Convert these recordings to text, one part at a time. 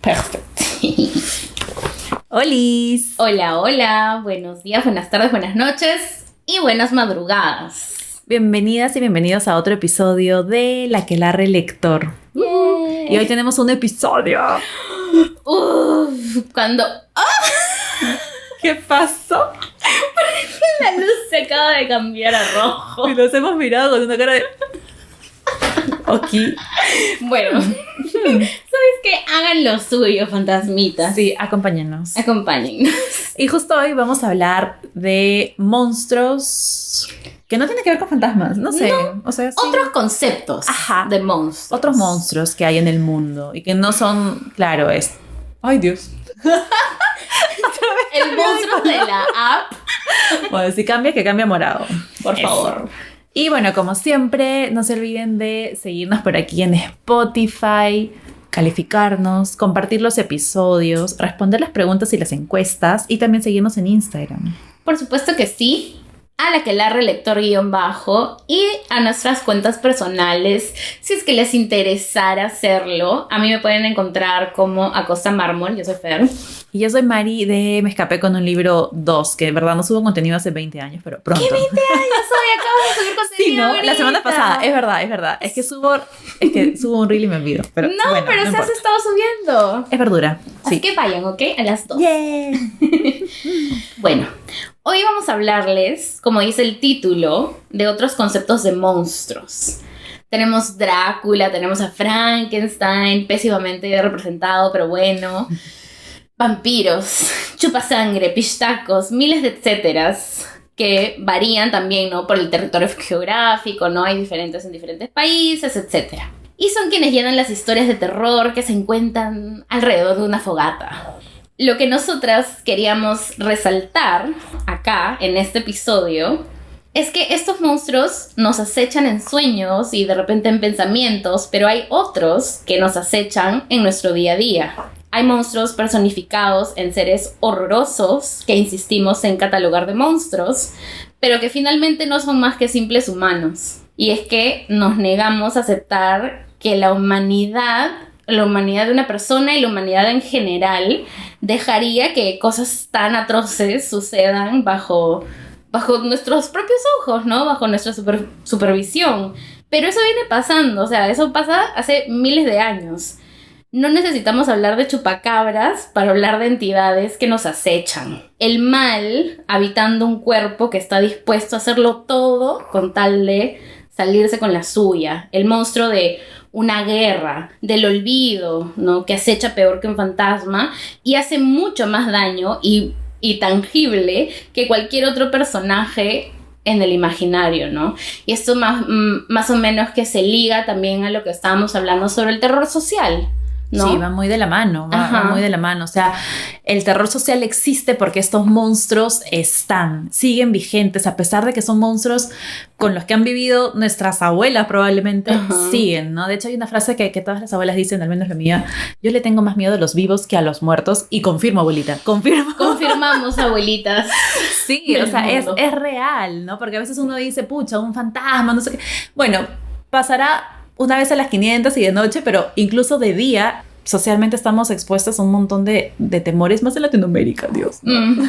Perfecto. ¡Olis! Hola, hola. Buenos días, buenas tardes, buenas noches y buenas madrugadas. Bienvenidas y bienvenidos a otro episodio de La Aquelarre Lector. Y hoy tenemos un episodio. Cuando ¿Qué pasó? la luz se acaba de cambiar a rojo. Y los hemos mirado con una cara de... Ok. Bueno, ¿sabes qué? Hagan lo suyo, fantasmitas. Sí, acompáñenos. Acompáñennos. Y justo hoy vamos a hablar de monstruos que no tienen que ver con fantasmas, no sé. O sea, sí. Otros conceptos de monstruos. Otros monstruos que hay en el mundo y que no son, claro, es... ¡Ay, Dios! El monstruo de la app. Bueno, si cambia, que cambia morado. Por favor. Y bueno, como siempre, no se olviden de seguirnos por aquí en Spotify, calificarnos, compartir los episodios, responder las preguntas y las encuestas y también seguirnos en Instagram. Por supuesto que sí. A la Aquelarre Lector _ y a nuestras cuentas personales, si es que les interesara hacerlo. A mí me pueden encontrar como Acosta Mármol, yo soy Fer. Y yo soy Mari de Me Escapé con un libro 2, que de verdad no subo contenido hace 20 años, pero pronto. ¿Qué 20 años soy? Acabo de subir contenido. Sí, ¿no? Ahorita. La semana pasada, es verdad. Es que subo un reel y me olvido. Pero No, bueno, pero no se has importa. estado subiendo. Es verdura, Así sí. que vayan, ¿ok? A las 2. Yeah. Bueno, hoy vamos a hablarles, como dice el título, de otros conceptos de monstruos. Tenemos Drácula, tenemos a Frankenstein, pésimamente representado, pero bueno. Vampiros, chupasangre, pistacos, miles de etcéteras que varían también, ¿no? Por el territorio geográfico, ¿no? Hay diferentes en diferentes países, etcétera. Y son quienes llenan las historias de terror que se encuentran alrededor de una fogata. Lo que nosotras queríamos resaltar acá, en este episodio, es que estos monstruos nos acechan en sueños y de repente en pensamientos, pero hay otros que nos acechan en nuestro día a día. Hay monstruos personificados en seres horrorosos que insistimos en catalogar de monstruos, pero que finalmente no son más que simples humanos. Y es que nos negamos a aceptar que la humanidad de una persona y la humanidad en general dejaría que cosas tan atroces sucedan bajo nuestros propios ojos, ¿no? Bajo nuestra supervisión. Pero eso viene pasando, o sea, eso pasa hace miles de años. No necesitamos hablar de chupacabras para hablar de entidades que nos acechan. El mal habitando un cuerpo que está dispuesto a hacerlo todo con tal de salirse con la suya. El monstruo de una guerra, del olvido, ¿no? Que acecha peor que un fantasma y hace mucho más daño y tangible que cualquier otro personaje en el imaginario, ¿no? Y esto más o menos que se liga también a lo que estábamos hablando sobre el terror social, ¿no? Sí, va muy de la mano, va muy de la mano. O sea, el terror social existe porque estos monstruos siguen vigentes, a pesar de que son monstruos con los que han vivido nuestras abuelas probablemente, siguen, ¿no? De hecho, hay una frase que todas las abuelas dicen, al menos la mía: yo le tengo más miedo a los vivos que a los muertos. Y confirmo, abuelita, confirmo. Confirmamos, abuelitas. Sí, o sea, es real, ¿no? Porque a veces uno dice, pucha, un fantasma, no sé qué. Bueno, pasará una vez a las 500 y de noche, pero incluso de día, socialmente estamos expuestos a un montón de temores, más en Latinoamérica, Dios, ¿no?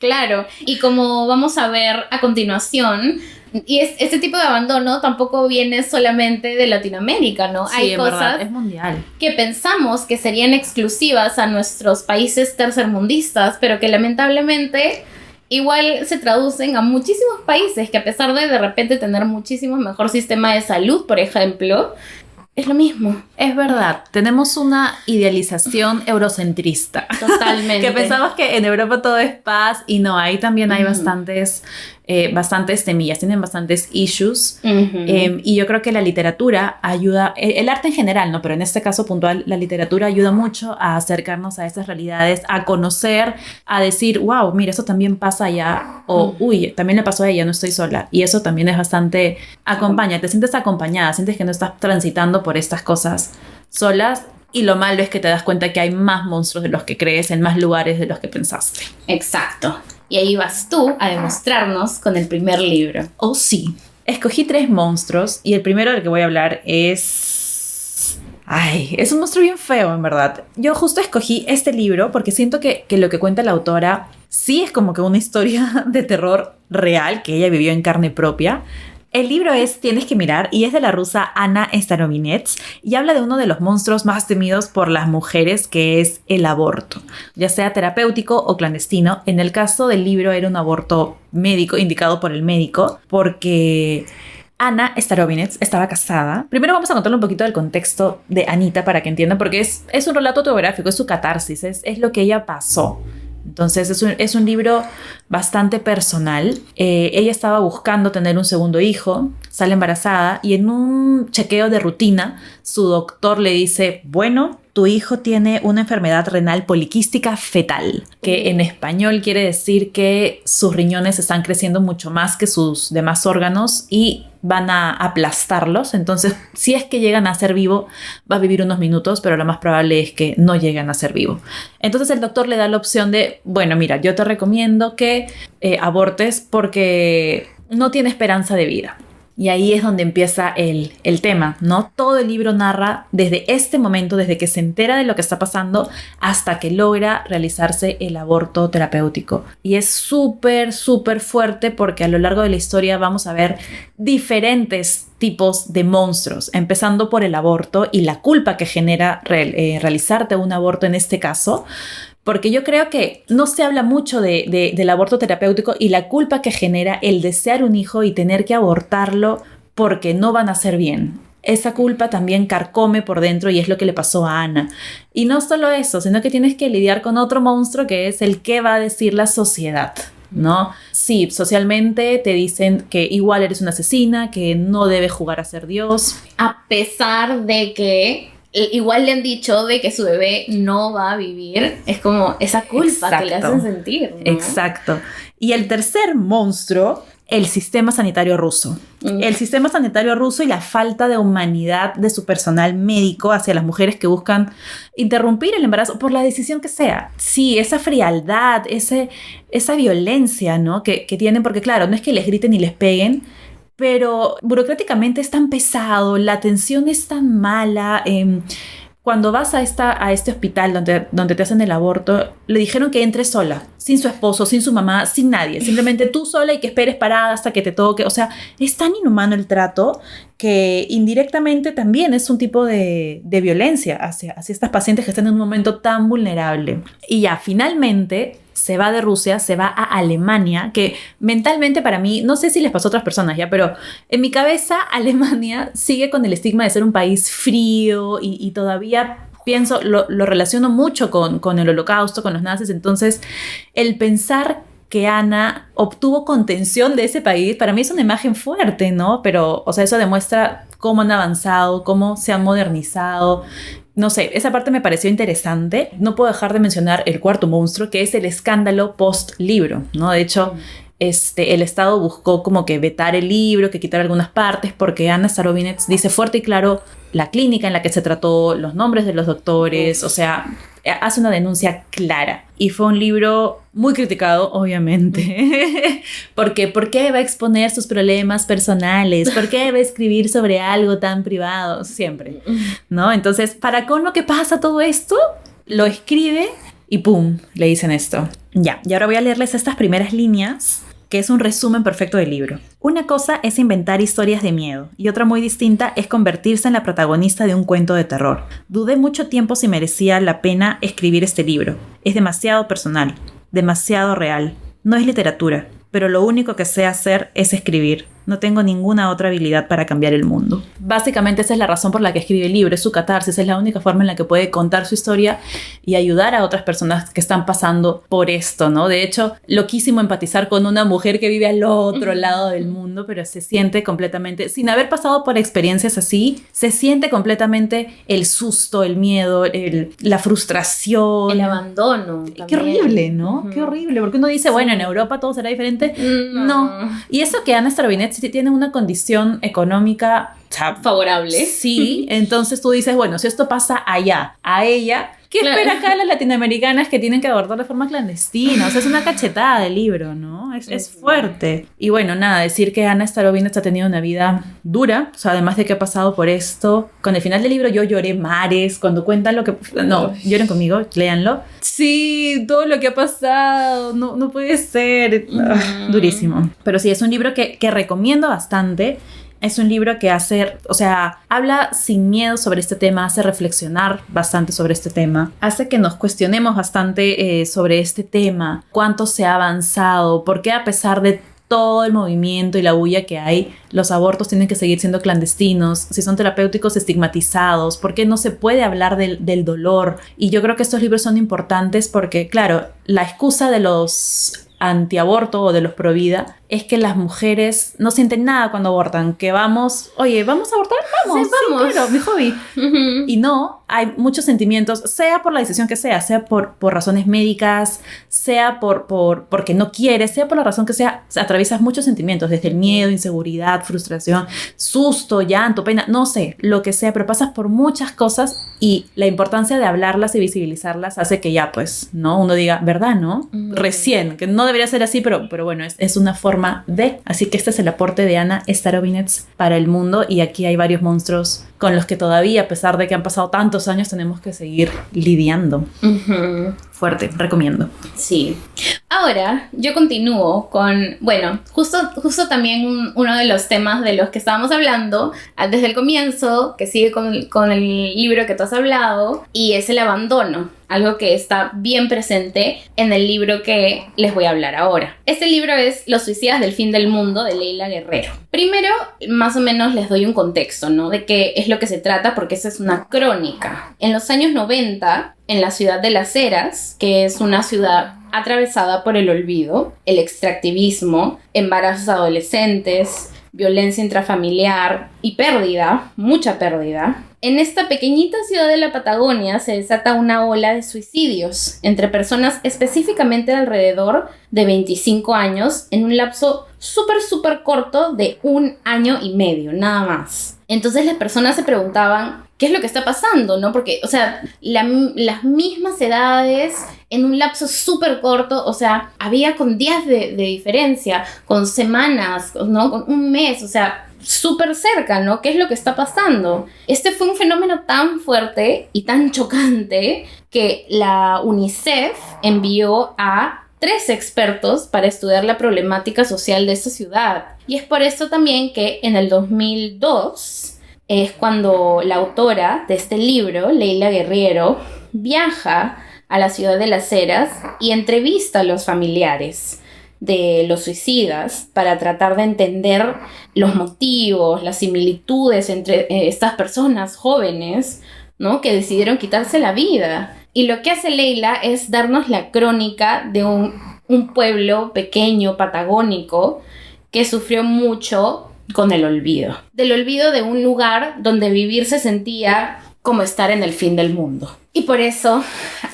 Claro, y como vamos a ver a continuación, y este tipo de abandono tampoco viene solamente de Latinoamérica, ¿no? Sí, hay en cosas verdad, es mundial. que pensamos que serían exclusivas a nuestros países tercermundistas, pero que lamentablemente igual se traducen a muchísimos países que, a pesar de repente tener muchísimo mejor sistema de salud, por ejemplo, es lo mismo. Es verdad, tenemos una idealización eurocentrista. Totalmente. Que pensamos que en Europa todo es paz y no, ahí también hay bastantes temillas, tienen bastantes issues. Y yo creo que la literatura ayuda, el arte en general, ¿no? Pero en este caso puntual, la literatura ayuda mucho a acercarnos a estas realidades, a conocer, a decir, wow, mira, eso también pasa allá, o uy, también le pasó a ella, no estoy sola. Y eso también es bastante, acompaña, te sientes acompañada, sientes que no estás transitando por estas cosas solas. Y lo malo es que te das cuenta que hay más monstruos de los que crees, en más lugares de los que pensaste. Exacto. Y ahí vas tú a demostrarnos con el primer libro. Oh, sí. Escogí 3 monstruos y el primero del que voy a hablar es Ay, es un monstruo bien feo, en verdad. Yo justo escogí este libro porque siento que lo que cuenta la autora sí es como que una historia de terror real que ella vivió en carne propia. El libro es Tienes que mirar y es de la rusa Anna Starovinets y habla de uno de los monstruos más temidos por las mujeres, que es el aborto, ya sea terapéutico o clandestino. En el caso del libro era un aborto médico, indicado por el médico, porque Anna Starovinets estaba casada. Primero vamos a contarle un poquito del contexto de Anita para que entiendan, porque es un relato autobiográfico, es su catarsis, es lo que ella pasó. Entonces es un libro bastante personal. Ella estaba buscando tener un segundo hijo, sale embarazada y en un chequeo de rutina su doctor le dice, bueno, tu hijo tiene una enfermedad renal poliquística fetal, que en español quiere decir que sus riñones están creciendo mucho más que sus demás órganos y van a aplastarlos. Entonces, si es que llegan a ser vivo, va a vivir unos minutos, pero lo más probable es que no lleguen a ser vivo. Entonces el doctor le da la opción de, bueno, mira, yo te recomiendo que abortes porque no tiene esperanza de vida. Y ahí es donde empieza el tema, ¿no? Todo el libro narra desde este momento, desde que se entera de lo que está pasando hasta que logra realizarse el aborto terapéutico. Y es súper, súper fuerte porque a lo largo de la historia vamos a ver diferentes tipos de monstruos, empezando por el aborto y la culpa que genera realizarte un aborto en este caso. Porque yo creo que no se habla mucho del aborto terapéutico y la culpa que genera el desear un hijo y tener que abortarlo porque no van a ser bien. Esa culpa también carcome por dentro y es lo que le pasó a Ana. Y no solo eso, sino que tienes que lidiar con otro monstruo que es el qué va a decir la sociedad, ¿no? Sí, socialmente te dicen que igual eres una asesina, que no debes jugar a ser Dios. A pesar de que igual le han dicho de que su bebé no va a vivir, es como esa culpa. Exacto. Que le hacen sentir, ¿no? Exacto. Y el tercer monstruo, el sistema sanitario ruso. El sistema sanitario ruso y la falta de humanidad de su personal médico hacia las mujeres que buscan interrumpir el embarazo por la decisión que sea. Sí, esa frialdad, esa violencia, ¿no? que tienen, porque claro, no es que les griten y les peguen, pero burocráticamente es tan pesado, la atención es tan mala. Cuando vas a este hospital donde te hacen el aborto, le dijeron que entres sola, sin su esposo, sin su mamá, sin nadie. Simplemente tú sola y que esperes parada hasta que te toque. O sea, es tan inhumano el trato que indirectamente también es un tipo de violencia hacia estas pacientes que están en un momento tan vulnerable. Y ya, finalmente se va de Rusia, se va a Alemania, que mentalmente para mí, no sé si les pasó a otras personas ya, pero en mi cabeza Alemania sigue con el estigma de ser un país frío y todavía pienso, lo relaciono mucho con el Holocausto, con los nazis. Entonces el pensar que Ana obtuvo contención de ese país, para mí es una imagen fuerte, ¿no? Pero, o sea, eso demuestra cómo han avanzado, cómo se han modernizado. No sé, esa parte me pareció interesante. No puedo dejar de mencionar el cuarto monstruo, que es el escándalo post-libro, ¿no? De hecho, el Estado buscó como que vetar el libro, que quitar algunas partes, porque Anna Starovinets dice fuerte y claro la clínica en la que se trató, los nombres de los doctores, o sea, hace una denuncia clara. Y fue un libro muy criticado, obviamente, porque ¿por qué va a exponer sus problemas personales? ¿Por qué va a escribir sobre algo tan privado? Siempre, ¿no? Entonces, para con lo que pasa todo esto, lo escribe y ¡pum!, le dicen esto. Ya, y ahora voy a leerles estas primeras líneas, que es un resumen perfecto del libro. Una cosa es inventar historias de miedo y otra muy distinta es convertirse en la protagonista de un cuento de terror. Dudé mucho tiempo si merecía la pena escribir este libro. Es demasiado personal, demasiado real. No es literatura, pero lo único que sé hacer es escribir. No tengo ninguna otra habilidad para cambiar el mundo. Básicamente esa es la razón por la que escribe el libro, es su catarsis, es la única forma en la que puede contar su historia y ayudar a otras personas que están pasando por esto, ¿no? De hecho, loquísimo empatizar con una mujer que vive al otro lado del mundo, pero se siente completamente, sin haber pasado por experiencias así, se siente completamente el susto, el miedo, la frustración. El abandono. También. Qué horrible, ¿no? Qué horrible, porque uno dice, bueno, en Europa todo será diferente. No. Y eso que Anna Starovinets tiene una condición económica favorable. Sí, entonces tú dices, bueno, si esto pasa allá, a ella ¿Qué Claro. espera acá las latinoamericanas que tienen que abortar de forma clandestina? O sea, es una cachetada del libro, ¿no? Es fuerte. Y bueno, nada, decir que Anna Starobinets ha tenido una vida dura, o sea, además de que ha pasado por esto. Con el final del libro yo lloré mares, cuando cuentan lo que... No, lloren conmigo, léanlo. Sí, todo lo que ha pasado, no puede ser. Durísimo. Pero sí, es un libro que recomiendo bastante. Es un libro que habla sin miedo sobre este tema, hace reflexionar bastante sobre este tema, hace que nos cuestionemos bastante sobre este tema, cuánto se ha avanzado, por qué a pesar de todo el movimiento y la bulla que hay, los abortos tienen que seguir siendo clandestinos, si son terapéuticos estigmatizados, por qué no se puede hablar del dolor. Y yo creo que estos libros son importantes porque, claro, la excusa de los antiaborto o de los provida es que las mujeres no sienten nada cuando abortan, que vamos a abortar, vamos, Sí, vamos. sí, claro, mi hobby. Y no, hay muchos sentimientos, sea por la decisión que sea por razones médicas, sea porque no quieres, sea por la razón que sea, atraviesas muchos sentimientos, desde el miedo, inseguridad, frustración, susto, llanto, pena, no sé, lo que sea, pero pasas por muchas cosas y la importancia de hablarlas y visibilizarlas hace que ya, pues, ¿no? Uno diga, ¿verdad, no? Recién, que no debería ser así, pero bueno, es una forma de. Así que este es el aporte de Anna Starobinets para el mundo, y aquí hay varios monstruos con los que todavía, a pesar de que han pasado tantos años, tenemos que seguir lidiando. Fuerte, recomiendo. Sí. Ahora, yo continúo con, bueno, justo también uno de los temas de los que estábamos hablando desde el comienzo, que sigue con el libro que tú has hablado, y es el abandono. Algo que está bien presente en el libro que les voy a hablar ahora. Este libro es Los suicidas del fin del mundo, de Leila Guerrero. Primero, más o menos les doy un contexto, ¿no? De qué es lo que se trata, porque esa es una crónica. En los años 90, en la ciudad de Las Heras, que es una ciudad atravesada por el olvido, el extractivismo, embarazos adolescentes, violencia intrafamiliar y pérdida, mucha pérdida. En esta pequeñita ciudad de la Patagonia se desata una ola de suicidios entre personas específicamente de alrededor de 25 años en un lapso súper corto de 1 año y medio, nada más. Entonces las personas se preguntaban, ¿qué es lo que está pasando? ¿No? Porque, o sea, las mismas edades en un lapso súper corto, o sea, había con días de diferencia, con semanas, ¿no? Con 1 mes, o sea, súper cerca, ¿no? ¿Qué es lo que está pasando? Este fue un fenómeno tan fuerte y tan chocante que la UNICEF envió a 3 expertos para estudiar la problemática social de esta ciudad. Y es por eso también que en el 2002 es cuando la autora de este libro, Leila Guerrero, viaja a la ciudad de Las Heras y entrevista a los familiares de los suicidas para tratar de entender los motivos, las similitudes entre estas personas jóvenes, ¿no? Que decidieron quitarse la vida. Y lo que hace Leila es darnos la crónica de un pueblo pequeño, patagónico, que sufrió mucho con el olvido. Del olvido de un lugar donde vivir se sentía como estar en el fin del mundo. Y por eso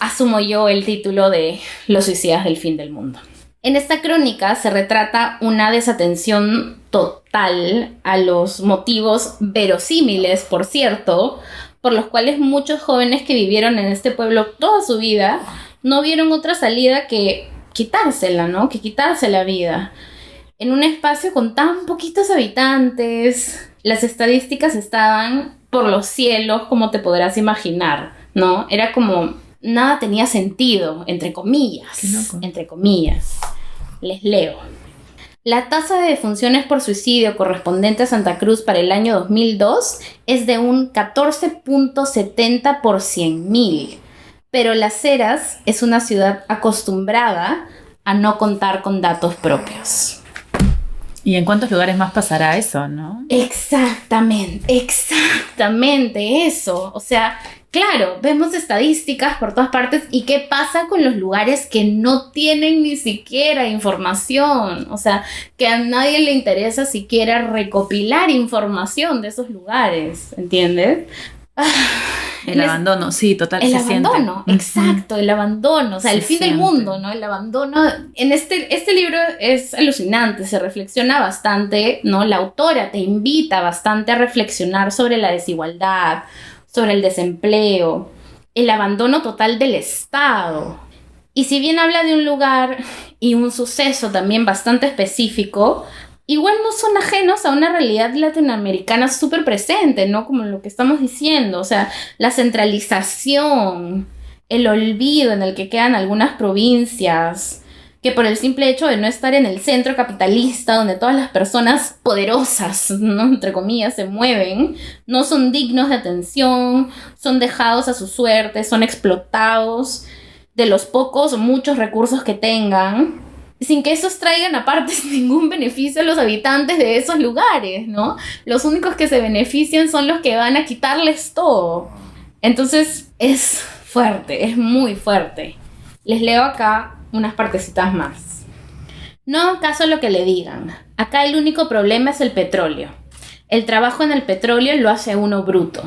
asumo yo el título de Los suicidas del fin del mundo. En esta crónica se retrata una desatención total a los motivos verosímiles, por cierto, por los cuales muchos jóvenes que vivieron en este pueblo toda su vida no vieron otra salida que quitársela, ¿no? Que quitarse la vida. En un espacio con tan poquitos habitantes, las estadísticas estaban por los cielos, como te podrás imaginar, ¿no? Era como nada tenía sentido, entre comillas. Qué loco. Entre comillas. Les leo. La tasa de defunciones por suicidio correspondiente a Santa Cruz para el año 2002 es de un 14.70 por 100.000, pero Las Heras es una ciudad acostumbrada a no contar con datos propios. ¿Y en cuántos lugares más pasará eso, no? Exactamente eso. O sea, claro, vemos estadísticas por todas partes y qué pasa con los lugares que no tienen ni siquiera información. O sea, que a nadie le interesa siquiera recopilar información de esos lugares, ¿entiendes? El abandono, sí, total. El se abandono, siente. Exacto, el abandono, o sea, el Se fin del siente. mundo, ¿no? El abandono. En este libro es alucinante, se reflexiona bastante, ¿no? La autora te invita bastante a reflexionar sobre la desigualdad, sobre el desempleo, el abandono total del Estado. Y si bien habla de un lugar y un suceso también bastante específico, igual no son ajenos a una realidad latinoamericana súper presente, ¿no? Como lo que estamos diciendo, o sea, la centralización, el olvido en el que quedan algunas provincias, que por el simple hecho de no estar en el centro capitalista, donde todas las personas poderosas, ¿no?, entre comillas, se mueven, no son dignos de atención, son dejados a su suerte, son explotados de los pocos o muchos recursos que tengan, sin que esos traigan aparte ningún beneficio a los habitantes de esos lugares, ¿no? Los únicos que se benefician son los que van a quitarles todo. Entonces es fuerte, es muy fuerte. Les leo acá unas partecitas más. No hagan caso a lo que le digan. Acá el único problema es el petróleo. El trabajo en el petróleo lo hace uno bruto.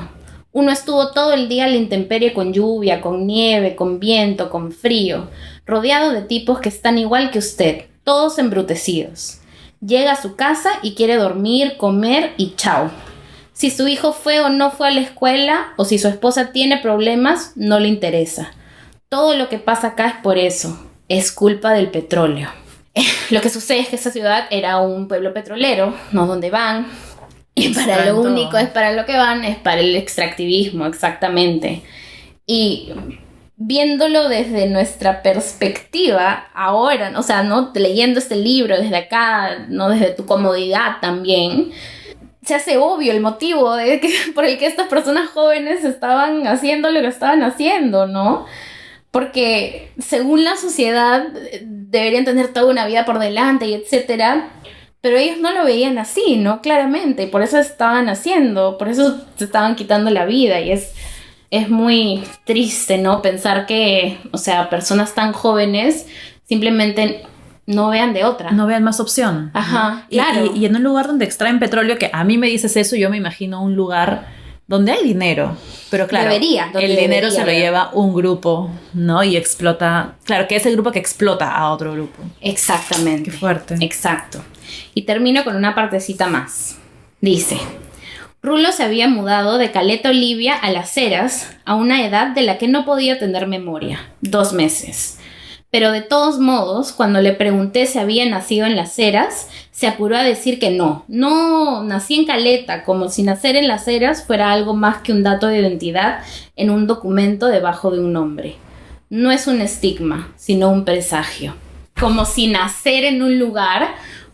Uno estuvo todo el día a la intemperie con lluvia, con nieve, con viento, con frío, rodeado de tipos que están igual que usted, todos embrutecidos. Llega a su casa y quiere dormir, comer y chao. Si su hijo fue o no fue a la escuela, o si su esposa tiene problemas, no le interesa. Todo lo que pasa acá es por eso. Es culpa del petróleo. Lo que sucede es que esa ciudad era un pueblo petrolero, no donde van. Y para lo único es para lo que van, es para el extractivismo, exactamente. Y viéndolo desde nuestra perspectiva ahora, o sea, no leyendo este libro desde acá, no desde tu comodidad también, se hace obvio el motivo por el que estas personas jóvenes estaban haciendo lo que estaban haciendo, ¿no? Porque según la sociedad deberían tener toda una vida por delante y etcétera, pero ellos no lo veían así, ¿no? Claramente, y por eso estaban haciendo, por eso se estaban quitando la vida, y es muy triste, ¿no? Pensar que, o sea, personas tan jóvenes simplemente no vean de otra. No vean más opción. Ajá, ¿no? claro. Y en un lugar donde extraen petróleo, que a mí me dices eso, yo me imagino un lugar donde hay dinero, pero claro, el dinero se lo lleva un grupo, ¿no? Y explota, claro, que es el grupo que explota a otro grupo. Exactamente. Qué fuerte. Exacto. Y termino con una partecita más. Dice: Rulo se había mudado de Caleta Olivia a Las Heras a una edad de la que no podía tener memoria, 2 meses. Pero de todos modos, cuando le pregunté si había nacido en Las Heras, se apuró a decir que no, nací en Caleta, como si nacer en Las Heras fuera algo más que un dato de identidad en un documento debajo de un nombre. No es un estigma, sino un presagio. Como si nacer en un lugar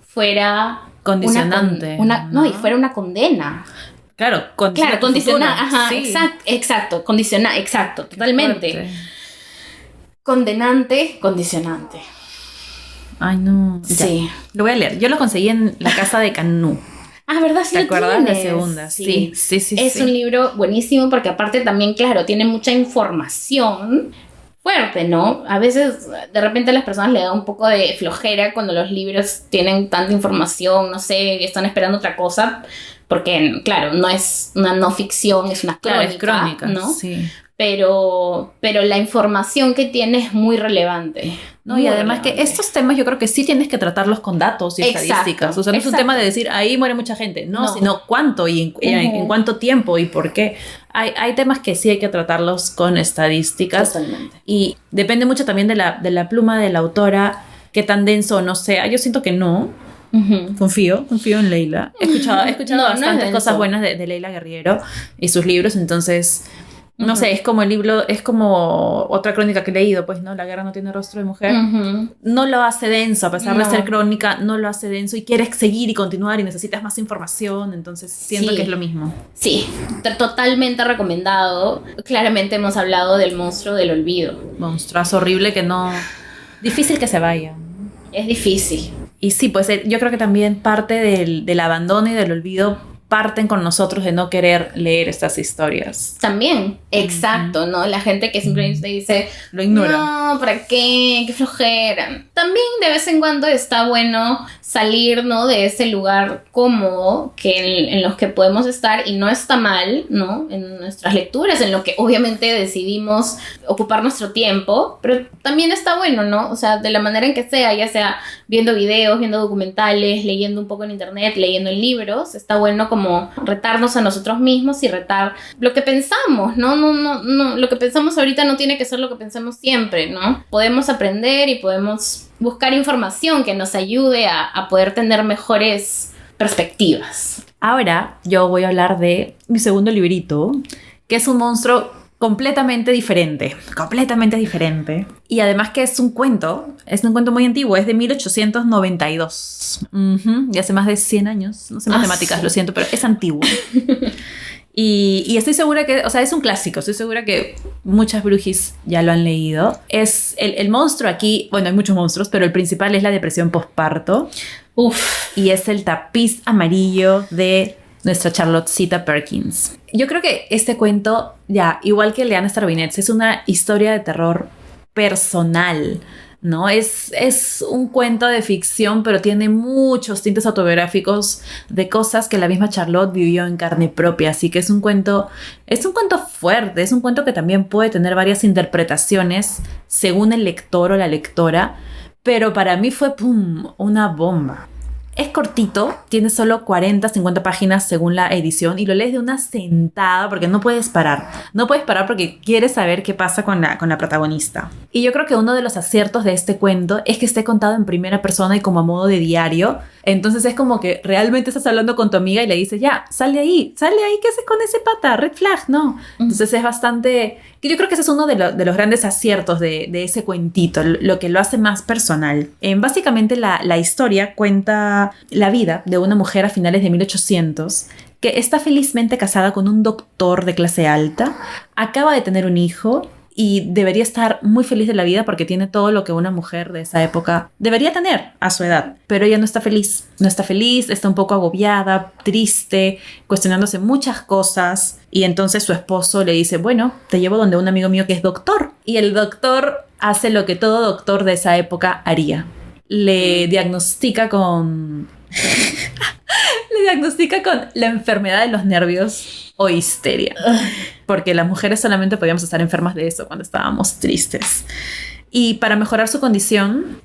fuera condicionante. No, y fuera una condena. Claro, condicionada, ajá, sí. exacto, condicionada, exacto, totalmente. Condenante, condicionante. Ay, no. Sí. Ya. Lo voy a leer. Yo lo conseguí en la casa de Canú. Ah, ¿verdad? Sí, ¿te acuerdas? tienes. La segunda. Sí. Es un libro buenísimo porque aparte también, claro, tiene mucha información fuerte, ¿no? A veces, de repente a las personas le da un poco de flojera cuando los libros tienen tanta información, no sé, están esperando otra cosa, porque, claro, no es una no ficción, es una crónica, es crónica, ¿no? Sí. Pero la información que tiene es muy relevante. No, y además que estos temas yo creo que sí tienes que tratarlos con datos y estadísticas. O sea, no es un tema de decir, ahí muere mucha gente. No. Sino cuánto y en cuánto tiempo y por qué. Hay temas que sí hay que tratarlos con estadísticas. Totalmente. Y depende mucho también de la pluma de la autora, qué tan denso no sea. Yo siento que no. Confío en Leila. He escuchado bastantes cosas buenas de Leila Guerriero y sus libros, entonces... No sé, es como el libro, es como otra crónica que he leído, pues, ¿no? La guerra no tiene rostro de mujer. No lo hace denso, a pesar de ser crónica, no lo hace denso y quieres seguir y continuar y necesitas más información, entonces siento que es lo mismo. Sí, totalmente recomendado. Claramente hemos hablado del monstruo del olvido. Monstruazo horrible que no... Difícil que se vaya. Es difícil. Y sí, pues yo creo que también parte del abandono y del olvido parten con nosotros de no querer leer estas historias. También, exacto, ¿no? La gente que simplemente dice, lo ignora. No, ¿para qué? ¡Qué flojera! También de vez en cuando está bueno salir, ¿no? De ese lugar cómodo en los que podemos estar y no está mal, ¿no? En nuestras lecturas, en lo que obviamente decidimos ocupar nuestro tiempo, pero también está bueno, ¿no? O sea, de la manera en que sea, ya sea viendo videos, viendo documentales, leyendo un poco en internet, leyendo en libros, está bueno como como retarnos a nosotros mismos y retar lo que pensamos, ¿no? No, lo que pensamos ahorita no tiene que ser lo que pensamos siempre, ¿no? Podemos aprender y podemos buscar información que nos ayude a poder tener mejores perspectivas. Ahora yo voy a hablar de mi segundo librito, que es un monstruo completamente diferente. Y además que es un cuento muy antiguo, es de 1892. Y hace más de 100 años. No sé matemáticas, lo siento, pero es antiguo. Y estoy segura que, o sea, es un clásico, estoy segura que muchas brujis ya lo han leído. Es el monstruo aquí, bueno, hay muchos monstruos, pero el principal es la depresión posparto. Y es el tapiz amarillo de nuestra Charlottecita Perkins. Yo creo que este cuento, ya, igual que Leanne Starobinets, es una historia de terror personal, ¿no? Es un cuento de ficción, pero tiene muchos tintes autobiográficos de cosas que la misma Charlotte vivió en carne propia. Así que es un cuento fuerte, es un cuento que también puede tener varias interpretaciones según el lector o la lectora, pero para mí fue una bomba. Es cortito, tiene solo 40, 50 páginas según la edición y lo lees de una sentada porque no puedes parar. No puedes parar porque quieres saber qué pasa con la protagonista. Y yo creo que uno de los aciertos de este cuento es que esté contado en primera persona y como a modo de diario. Entonces es como que realmente estás hablando con tu amiga y le dices, ya, sale ahí, ¿qué haces con ese pata? Red flag, no. Entonces es bastante... Yo creo que ese es uno de los grandes aciertos de ese cuentito, lo que lo hace más personal. Básicamente la historia cuenta la vida de una mujer a finales de 1800 que está felizmente casada con un doctor de clase alta, acaba de tener un hijo y debería estar muy feliz de la vida porque tiene todo lo que una mujer de esa época debería tener a su edad. Pero ella no está feliz, está un poco agobiada, triste, cuestionándose muchas cosas. Y entonces su esposo le dice, bueno, te llevo donde un amigo mío que es doctor. Y el doctor hace lo que todo doctor de esa época haría. Le diagnostica con la enfermedad de los nervios o histeria. Porque las mujeres solamente podíamos estar enfermas de eso cuando estábamos tristes. Y para mejorar su condición,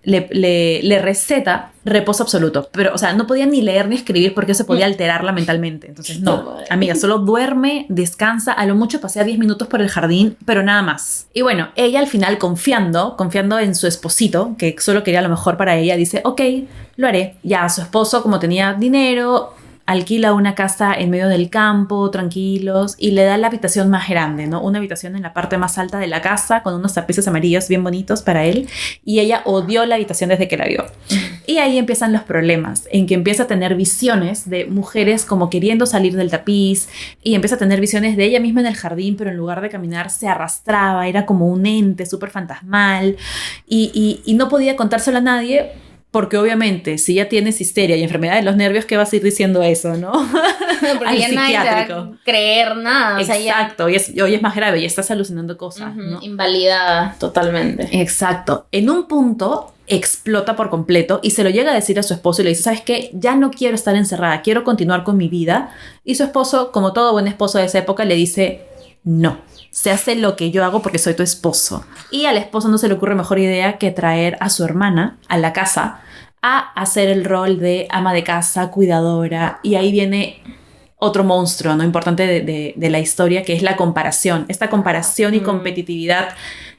le receta reposo absoluto. Pero, o sea, no podía ni leer ni escribir porque eso podía alterarla mentalmente. Entonces, no, amiga, solo duerme, descansa, a lo mucho pasea 10 minutos por el jardín, pero nada más. Y bueno, ella al final, confiando en su esposito, que solo quería lo mejor para ella, dice, ok, lo haré. Ya, su esposo, como tenía dinero, alquila una casa en medio del campo, tranquilos, y le da la habitación más grande, ¿no? Una habitación en la parte más alta de la casa, con unos tapices amarillos bien bonitos para él, y ella odió la habitación desde que la vio. Y ahí empiezan los problemas, en que empieza a tener visiones de mujeres como queriendo salir del tapiz, y empieza a tener visiones de ella misma en el jardín, pero en lugar de caminar se arrastraba, era como un ente súper fantasmal, y no podía contárselo a nadie, porque obviamente, si ya tienes histeria y enfermedad de los nervios, ¿qué vas a ir diciendo eso, no? Porque ya nadie te va a creer nada. Exacto, o sea, hoy es más grave, ya estás alucinando cosas, ¿no? Invalidada totalmente. Exacto. En un punto explota por completo y se lo llega a decir a su esposo y le dice, ¿sabes qué? Ya no quiero estar encerrada, quiero continuar con mi vida. Y su esposo, como todo buen esposo de esa época, le dice, no. Se hace lo que yo hago porque soy tu esposo. Y al esposo no se le ocurre mejor idea que traer a su hermana a la casa a hacer el rol de ama de casa, cuidadora. Y ahí viene otro monstruo, ¿no? Importante de la historia, que es la comparación. Esta comparación y competitividad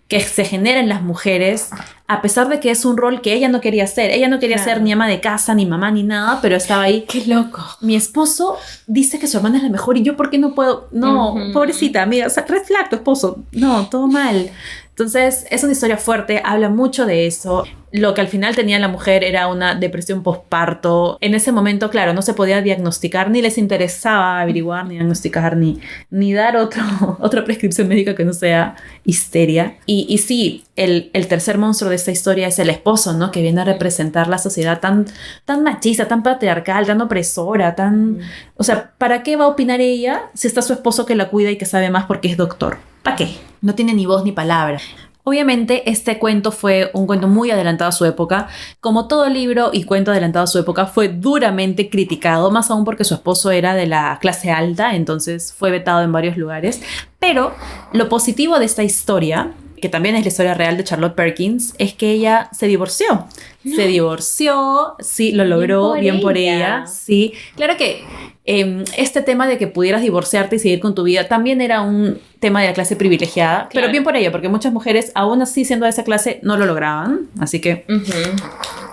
que se genera en las mujeres, a pesar de que es un rol que ella no quería hacer. Ella no quería ser ni ama de casa, ni mamá, ni nada, pero estaba ahí. ¡Qué loco! Mi esposo dice que su hermana es la mejor y yo, ¿por qué no puedo? No, pobrecita, amiga, o sea, red flag tu esposo. No, todo mal. Entonces, es una historia fuerte, habla mucho de eso. Lo que al final tenía la mujer era una depresión posparto. En ese momento, claro, no se podía diagnosticar, ni les interesaba averiguar, ni diagnosticar, ni dar otra prescripción médica que no sea histeria. Y sí, el tercer monstruo de esta historia es el esposo, ¿no? Que viene a representar la sociedad tan machista, tan patriarcal, tan opresora, O sea, ¿para qué va a opinar ella si está su esposo que la cuida y que sabe más porque es doctor? ¿Para qué? No tiene ni voz ni palabra. Obviamente, este cuento fue un cuento muy adelantado a su época. Como todo libro y cuento adelantado a su época, fue duramente criticado, más aún porque su esposo era de la clase alta, entonces fue vetado en varios lugares. Pero lo positivo de esta historia que también es la historia real de Charlotte Perkins, es que ella se divorció. No. Se divorció, sí, lo logró, bien por ella. Sí, claro que este tema de que pudieras divorciarte y seguir con tu vida también era un tema de la clase privilegiada, claro. Pero bien por ella, porque muchas mujeres, aún así siendo de esa clase, no lo lograban. Así que,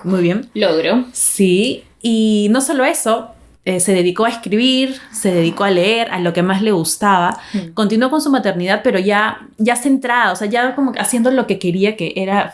muy bien. Logro. Sí, y no solo eso, se dedicó a escribir, se dedicó a leer, a lo que más le gustaba. Continuó con su maternidad, pero ya centrada, o sea, ya como haciendo lo que quería,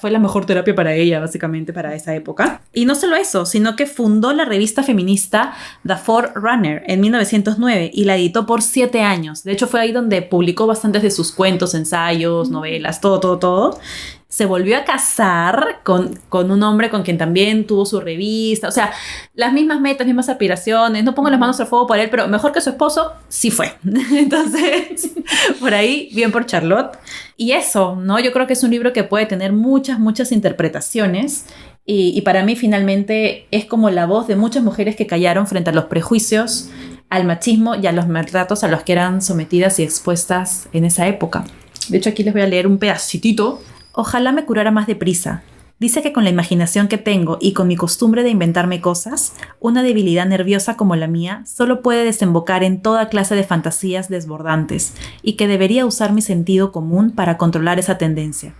fue la mejor terapia para ella, básicamente, para esa época. Y no solo eso, sino que fundó la revista feminista The Forerunner en 1909 y la editó por 7 años. De hecho, fue ahí donde publicó bastantes de sus cuentos, ensayos, novelas, todo. Se volvió a casar con un hombre con quien también tuvo su revista. O sea, las mismas metas, mismas aspiraciones. No pongo las manos al fuego por él, pero mejor que su esposo, sí fue. Entonces, por ahí, bien por Charlotte. Y eso, ¿no? Yo creo que es un libro que puede tener muchas interpretaciones. Y para mí, finalmente, es como la voz de muchas mujeres que callaron frente a los prejuicios, al machismo y a los maltratos a los que eran sometidas y expuestas en esa época. De hecho, aquí les voy a leer un pedacitito. Ojalá me curara más deprisa. Dice que con la imaginación que tengo y con mi costumbre de inventarme cosas, una debilidad nerviosa como la mía solo puede desembocar en toda clase de fantasías desbordantes y que debería usar mi sentido común para controlar esa tendencia.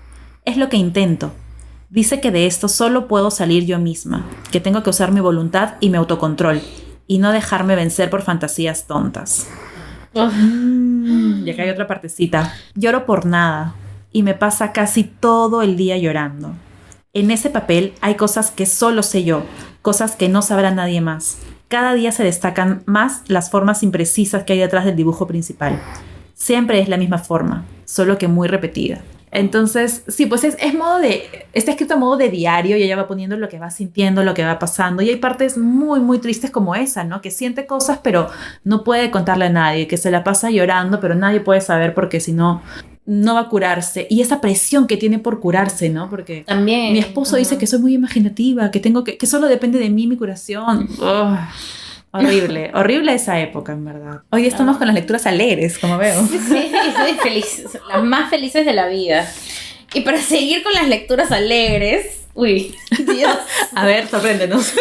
Es lo que intento. Dice que de esto solo puedo salir yo misma, que tengo que usar mi voluntad y mi autocontrol y no dejarme vencer por fantasías tontas. Y acá hay otra partecita. Lloro por nada. Y me pasa casi todo el día llorando. En ese papel hay cosas que solo sé yo, cosas que no sabrá nadie más. Cada día se destacan más las formas imprecisas que hay detrás del dibujo principal. Siempre es la misma forma, solo que muy repetida. Entonces, sí, pues está escrito a modo de diario y ella va poniendo lo que va sintiendo, lo que va pasando. Y hay partes muy tristes como esa, ¿no? Que siente cosas, pero no puede contarle a nadie, que se la pasa llorando, pero nadie puede saber porque si no va a curarse. Y esa presión que tiene por curarse, ¿no? Porque también, mi esposo dice que soy muy imaginativa, que solo depende de mí mi curación. Horrible esa época, en verdad. Hoy estamos con las lecturas alegres, como veo. Sí, soy feliz, las más felices de la vida. Y para seguir con las lecturas alegres, uy, Dios. A ver, sorpréndenos.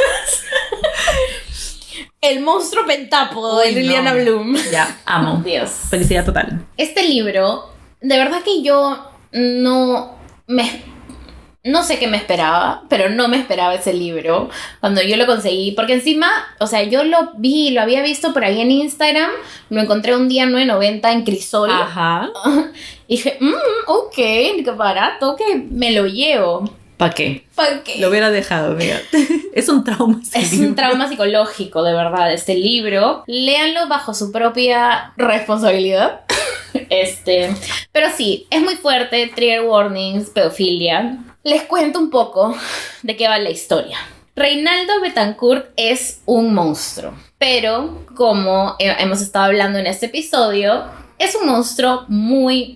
El monstruo pentápodo de Liliana Bloom. Ya, amo. Dios. Felicidad total. Este libro, de verdad que yo no sé qué me esperaba, pero no me esperaba ese libro cuando yo lo conseguí, porque encima, o sea, yo lo había visto por ahí en Instagram, lo encontré un día 9.90 en Crisol. Ajá. Y dije, ok, qué barato, que me lo llevo. ¿Para qué? ¿Para qué? Lo hubiera dejado, mira. Es un trauma. Es un trauma psicológico, de verdad, este libro. Léanlo bajo su propia responsabilidad. Pero sí, es muy fuerte, trigger warnings, pedofilia. Les cuento un poco de qué va la historia. Reinaldo Betancourt es un monstruo, pero como hemos estado hablando en este episodio, es un monstruo muy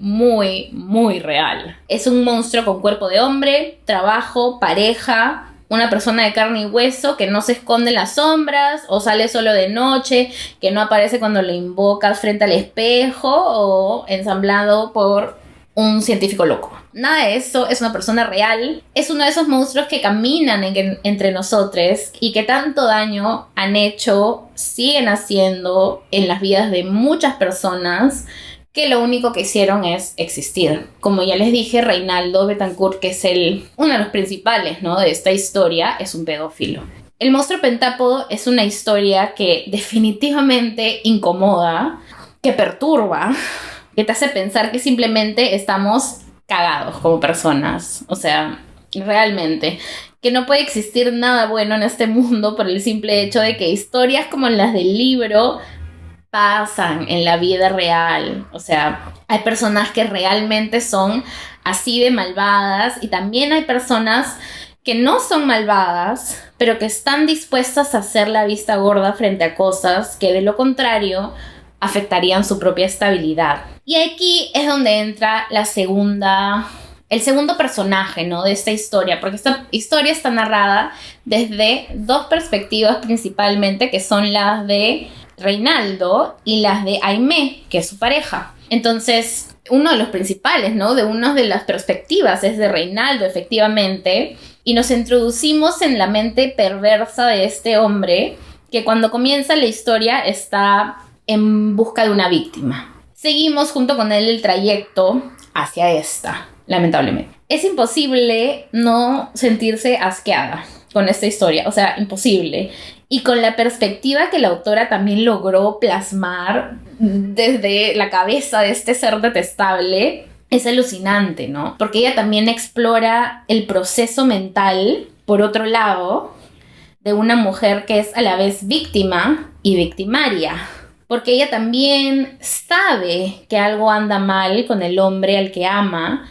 real. Es un monstruo con cuerpo de hombre, trabajo, pareja, una persona de carne y hueso que no se esconde en las sombras o sale solo de noche, que no aparece cuando lo invocas frente al espejo o ensamblado por un científico loco. Nada de eso, es una persona real. Es uno de esos monstruos que caminan entre nosotros y que tanto daño han hecho, siguen haciendo en las vidas de muchas personas que lo único que hicieron es existir. Como ya les dije, Reinaldo Betancourt, que es uno de los principales, ¿no?, de esta historia, es un pedófilo. El monstruo pentápodo es una historia que definitivamente incomoda, que perturba, que te hace pensar que simplemente estamos cagados como personas. O sea, realmente, que no puede existir nada bueno en este mundo por el simple hecho de que historias como las del libro pasan en la vida real. O sea, hay personas que realmente son así de malvadas y también hay personas que no son malvadas, pero que están dispuestas a hacer la vista gorda frente a cosas que de lo contrario afectarían su propia estabilidad. Y aquí es donde entra el segundo personaje, ¿no?, de esta historia, porque esta historia está narrada desde dos perspectivas principalmente, que son las de Reinaldo y las de Aimé, que es su pareja. Entonces, uno de los principales, ¿no? De una de las perspectivas es de Reinaldo, efectivamente, y nos introducimos en la mente perversa de este hombre que cuando comienza la historia está en busca de una víctima. Seguimos junto con él el trayecto hacia esta, lamentablemente. Es imposible no sentirse asqueada con esta historia, o sea, imposible. Y con la perspectiva que la autora también logró plasmar desde la cabeza de este ser detestable, es alucinante, ¿no? Porque ella también explora el proceso mental, por otro lado, de una mujer que es a la vez víctima y victimaria. Porque ella también sabe que algo anda mal con el hombre al que ama,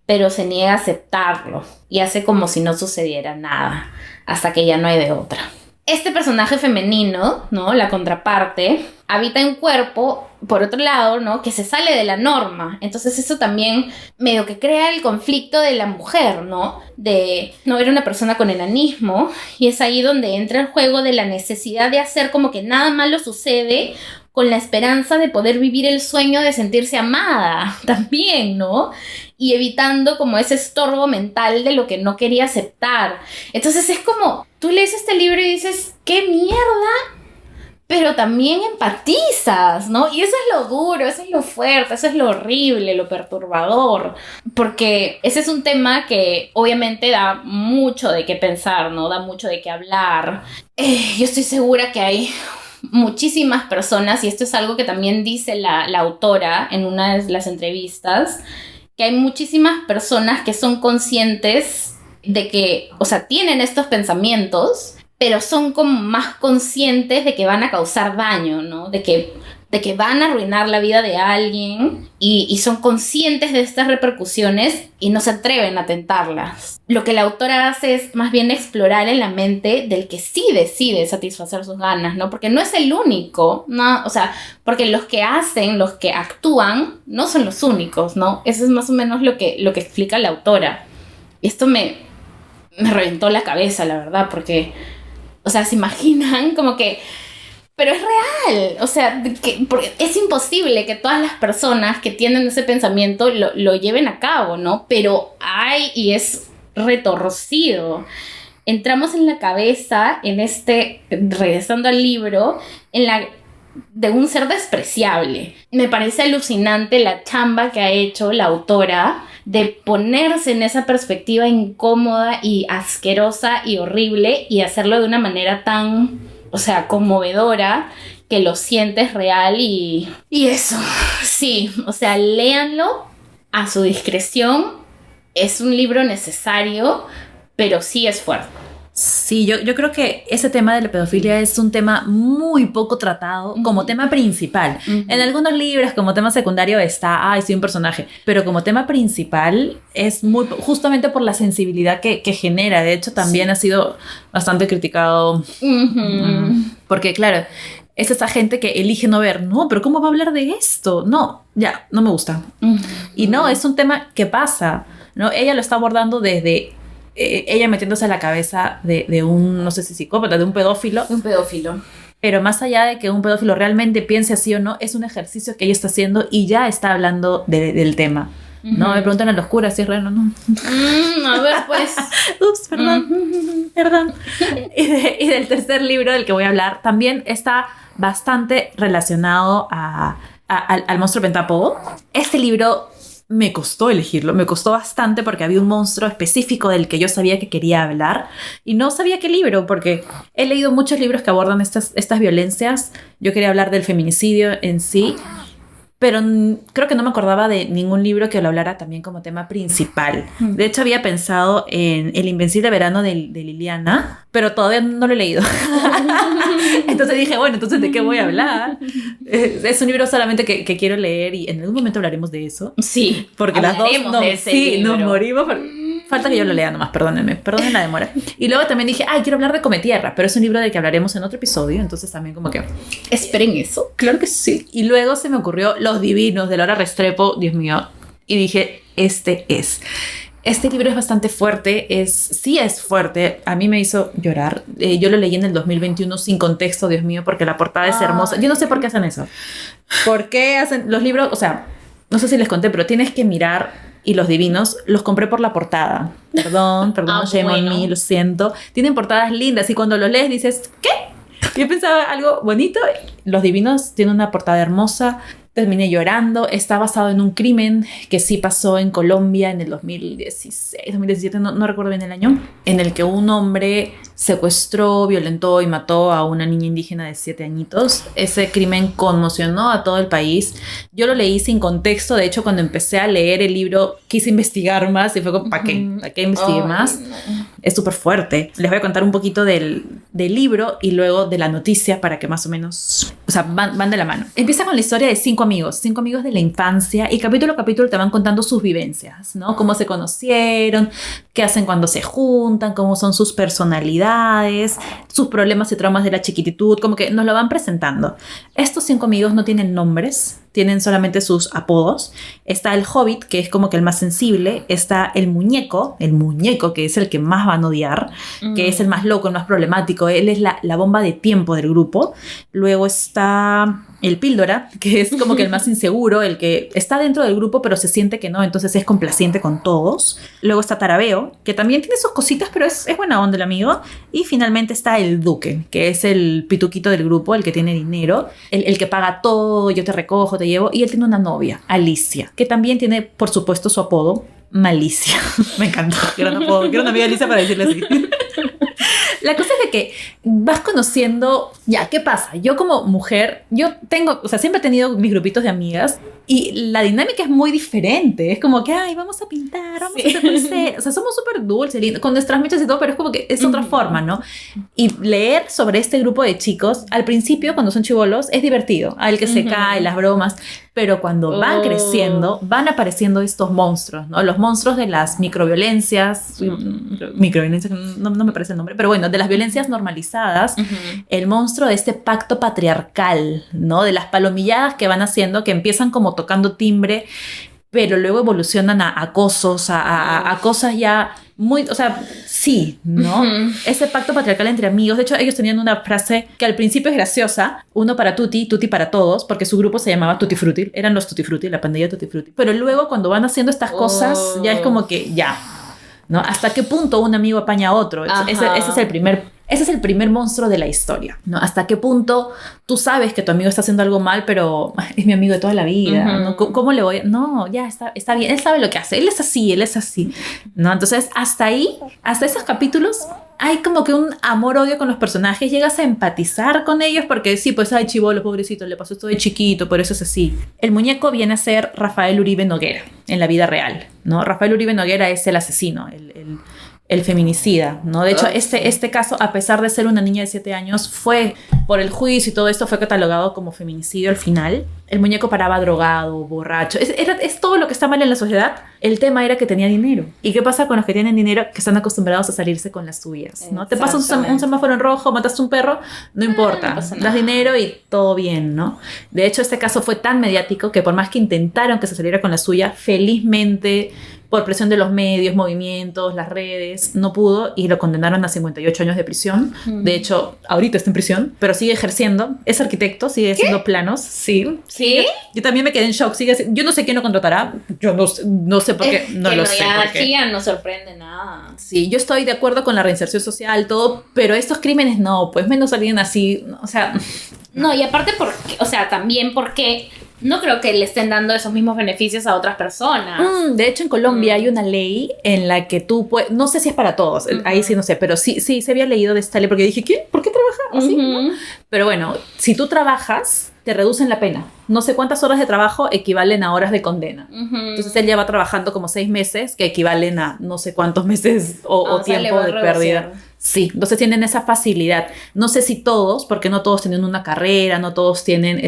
pero se niega a aceptarlo y hace como si no sucediera nada, hasta que ya no hay de otra. Este personaje femenino, ¿no? La contraparte, habita en un cuerpo, por otro lado, ¿no? Que se sale de la norma. Entonces eso también medio que crea el conflicto de la mujer, ¿no? De no ver una persona con enanismo. Y es ahí donde entra el juego de la necesidad de hacer como que nada malo sucede, con la esperanza de poder vivir el sueño de sentirse amada también, ¿no? Y evitando como ese estorbo mental de lo que no quería aceptar. Entonces es como, tú lees este libro y dices, ¡qué mierda! Pero también empatizas, ¿no? Y eso es lo duro, eso es lo fuerte, eso es lo horrible, lo perturbador. Porque ese es un tema que obviamente da mucho de qué pensar, ¿no? Da mucho de qué hablar. Yo estoy segura que hay muchísimas personas, y esto es algo que también dice la autora en una de las entrevistas, que hay muchísimas personas que son conscientes de que, o sea, tienen estos pensamientos, pero son como más conscientes de que van a causar daño, ¿no? De que van a arruinar la vida de alguien y son conscientes de estas repercusiones y no se atreven a tentarlas. Lo que la autora hace es más bien explorar en la mente del que sí decide satisfacer sus ganas, ¿no? Porque no es el único, ¿no? O sea, porque los que hacen, los que actúan, no son los únicos, ¿no? Eso es más o menos lo que explica la autora. Y esto me reventó la cabeza, la verdad, porque, o sea, se imaginan como que... Pero es real, o sea, porque es imposible que todas las personas que tienen ese pensamiento lo lleven a cabo, ¿no? Pero hay, y es retorcido. Entramos en la cabeza, regresando al libro, de un ser despreciable. Me parece alucinante la chamba que ha hecho la autora de ponerse en esa perspectiva incómoda y asquerosa y horrible y hacerlo de una manera tan... o sea, conmovedora, que lo sientes real y eso, sí, o sea, léanlo a su discreción, es un libro necesario, pero sí es fuerte. Sí, yo creo que ese tema de la pedofilia es un tema muy poco tratado como tema principal. En algunos libros como tema secundario está, soy un personaje, pero como tema principal es muy, justamente por la sensibilidad que genera. De hecho, también ha sido bastante criticado porque, claro, es esa gente que elige no ver. No, pero ¿cómo va a hablar de esto? No, ya, no me gusta. Y no, es un tema que pasa, ¿no? Ella lo está abordando desde... ella metiéndose a la cabeza de un, no sé si psicópata, de un pedófilo. Un pedófilo. Pero más allá de que un pedófilo realmente piense así o no, es un ejercicio que ella está haciendo y ya está hablando del tema. No, me preguntan a los curas si es real o no. A ver, pues. Ups, perdón. Perdón. Y del tercer libro del que voy a hablar, también está bastante relacionado al monstruo pentápodo. Este libro... me costó elegirlo, me costó bastante porque había un monstruo específico del que yo sabía que quería hablar y no sabía qué libro, porque he leído muchos libros que abordan estas violencias. Yo quería hablar del feminicidio en sí, pero creo que no me acordaba de ningún libro que lo hablara también como tema principal. De hecho, había pensado en El Invencible Verano de Liliana, pero todavía no lo he leído. Entonces dije, bueno, entonces ¿de qué voy a hablar? Es un libro solamente que quiero leer y en algún momento hablaremos de eso. Sí, porque las dos nos morimos. Falta que yo lo lea nomás, perdonen la demora. Y luego también dije, quiero hablar de Cometierra, pero es un libro del que hablaremos en otro episodio, entonces también como que... esperen eso. Claro que sí. Y luego se me ocurrió Los Divinos, de Laura Restrepo, Dios mío, y dije, este libro es bastante fuerte, sí es fuerte, a mí me hizo llorar. Yo lo leí en el 2021 sin contexto, Dios mío, porque la portada es hermosa. Yo no sé por qué hacen eso. ¿Por qué hacen los libros? O sea, no sé si les conté, pero tienes que mirar, y Los Divinos los compré por la portada. Perdón, shame on me, lo siento. Tienen portadas lindas y cuando lo lees dices, ¿qué? Yo pensaba algo bonito. Los Divinos tienen una portada hermosa. Terminé llorando. Está basado en un crimen que sí pasó en Colombia en el 2016, 2017, no recuerdo bien el año, en el que un hombre secuestró, violentó y mató a una niña indígena de 7 añitos. Ese crimen conmocionó a todo el país. Yo lo leí sin contexto. De hecho, cuando empecé a leer el libro, quise investigar más y fue como, ¿para qué? ¿Para qué investigué más? No. Es súper fuerte. Les voy a contar un poquito del libro y luego de la noticia para que más o menos, o sea, van de la mano. Empieza con la historia de 5 amigos de la infancia, y capítulo a capítulo te van contando sus vivencias, ¿no? Cómo se conocieron, qué hacen cuando se juntan, cómo son sus personalidades, sus problemas y traumas de la chiquititud, como que nos lo van presentando. Estos 5 amigos no tienen nombres, tienen solamente sus apodos. Está el Hobbit, que es como que el más sensible. Está el muñeco, que es el que más van a odiar, que es el más loco, el más problemático. Él es la bomba de tiempo del grupo. Luego está el Píldora, que es como que el más inseguro, el que está dentro del grupo pero se siente que no, entonces es complaciente con todos. Luego está Tarabeo, que también tiene sus cositas, pero es buena onda el amigo. Y finalmente está el Duque, que es el pituquito del grupo, el que tiene dinero, el que paga todo, yo te recojo, te llevo. Y él tiene una novia, Alicia, que también tiene, por supuesto, su apodo, Malicia. Me encanta. Quiero una amiga Alicia para decirle así. La cosa es de que vas conociendo, ya, ¿qué pasa? Yo como mujer, siempre he tenido mis grupitos de amigas y la dinámica es muy diferente. Es como que, ay, vamos a pintar, vamos a hacer pulseras. O sea, somos súper dulces, lindos, con nuestras mechas y todo, pero es como que es otra forma, ¿no? Y leer sobre este grupo de chicos, al principio, cuando son chibolos, es divertido. Al que se cae, las bromas. Pero cuando van creciendo, van apareciendo estos monstruos, ¿no? Los monstruos de las microviolencias, no me parece el nombre, pero bueno, de las violencias normalizadas, el monstruo de este pacto patriarcal, ¿no? De las palomilladas que van haciendo, que empiezan como tocando timbre, pero luego evolucionan a acosos, a cosas ya muy, o sea, sí, ¿no? Ese pacto patriarcal entre amigos. De hecho, ellos tenían una frase que al principio es graciosa: uno para Tutti, Tutti para todos, porque su grupo se llamaba Tutti Frutti, eran los Tutti Frutti, la pandilla Tutti Frutti. Pero luego cuando van haciendo estas cosas, ya es como que ya, ¿no? ¿Hasta qué punto un amigo apaña a otro? Ese es el primer monstruo de la historia, ¿no? ¿Hasta qué punto tú sabes que tu amigo está haciendo algo mal, pero es mi amigo de toda la vida, ¿no? ¿Cómo le voy? No, ya está bien, él sabe lo que hace, él es así, ¿no? Entonces, hasta esos capítulos hay como que un amor-odio con los personajes, llegas a empatizar con ellos porque sí, pues, ay, chibolo, pobrecito, le pasó esto de chiquito, por eso es así. El muñeco viene a ser Rafael Uribe Noguera en la vida real, ¿no? Rafael Uribe Noguera es el asesino, el feminicida, ¿no? De hecho, este caso, a pesar de ser una niña de 7 años, fue, por el juicio y todo esto, fue catalogado como feminicidio al final. El muñeco paraba drogado, borracho. Es todo lo que está mal en la sociedad. El tema era que tenía dinero. ¿Y qué pasa con los que tienen dinero? Que están acostumbrados a salirse con las suyas, ¿no? Te pasa un semáforo en rojo, mataste un perro, no importa. No das dinero y todo bien, ¿no? De hecho, este caso fue tan mediático que por más que intentaron que se saliera con la suya, felizmente, por presión de los medios, movimientos, las redes, no pudo y lo condenaron a 58 años de prisión. De hecho, ahorita está en prisión, pero sigue ejerciendo. Es arquitecto, sigue haciendo planos. Sí. ¿Sí? Yo también me quedé en shock. Yo no sé quién lo contratará. Yo no sé por qué. No lo sé. Aquí ya no sorprende nada. Sí, yo estoy de acuerdo con la reinserción social, todo, pero estos crímenes no, pues menos alguien así, o sea... No, y aparte también porque no creo que le estén dando esos mismos beneficios a otras personas. De hecho, en Colombia hay una ley en la que tú puedes, no sé si es para todos, ahí sí no sé, pero sí se había leído de esta ley porque dije, ¿qué? ¿Por qué trabaja así? ¿No? Pero bueno, si tú trabajas, te reducen la pena. No sé cuántas horas de trabajo equivalen a horas de condena. Entonces él ya va trabajando como 6 meses, que equivalen a no sé cuántos meses o tiempo de pérdida. Sí, entonces tienen esa facilidad. No sé si todos, porque no todos tienen una carrera, no todos tienen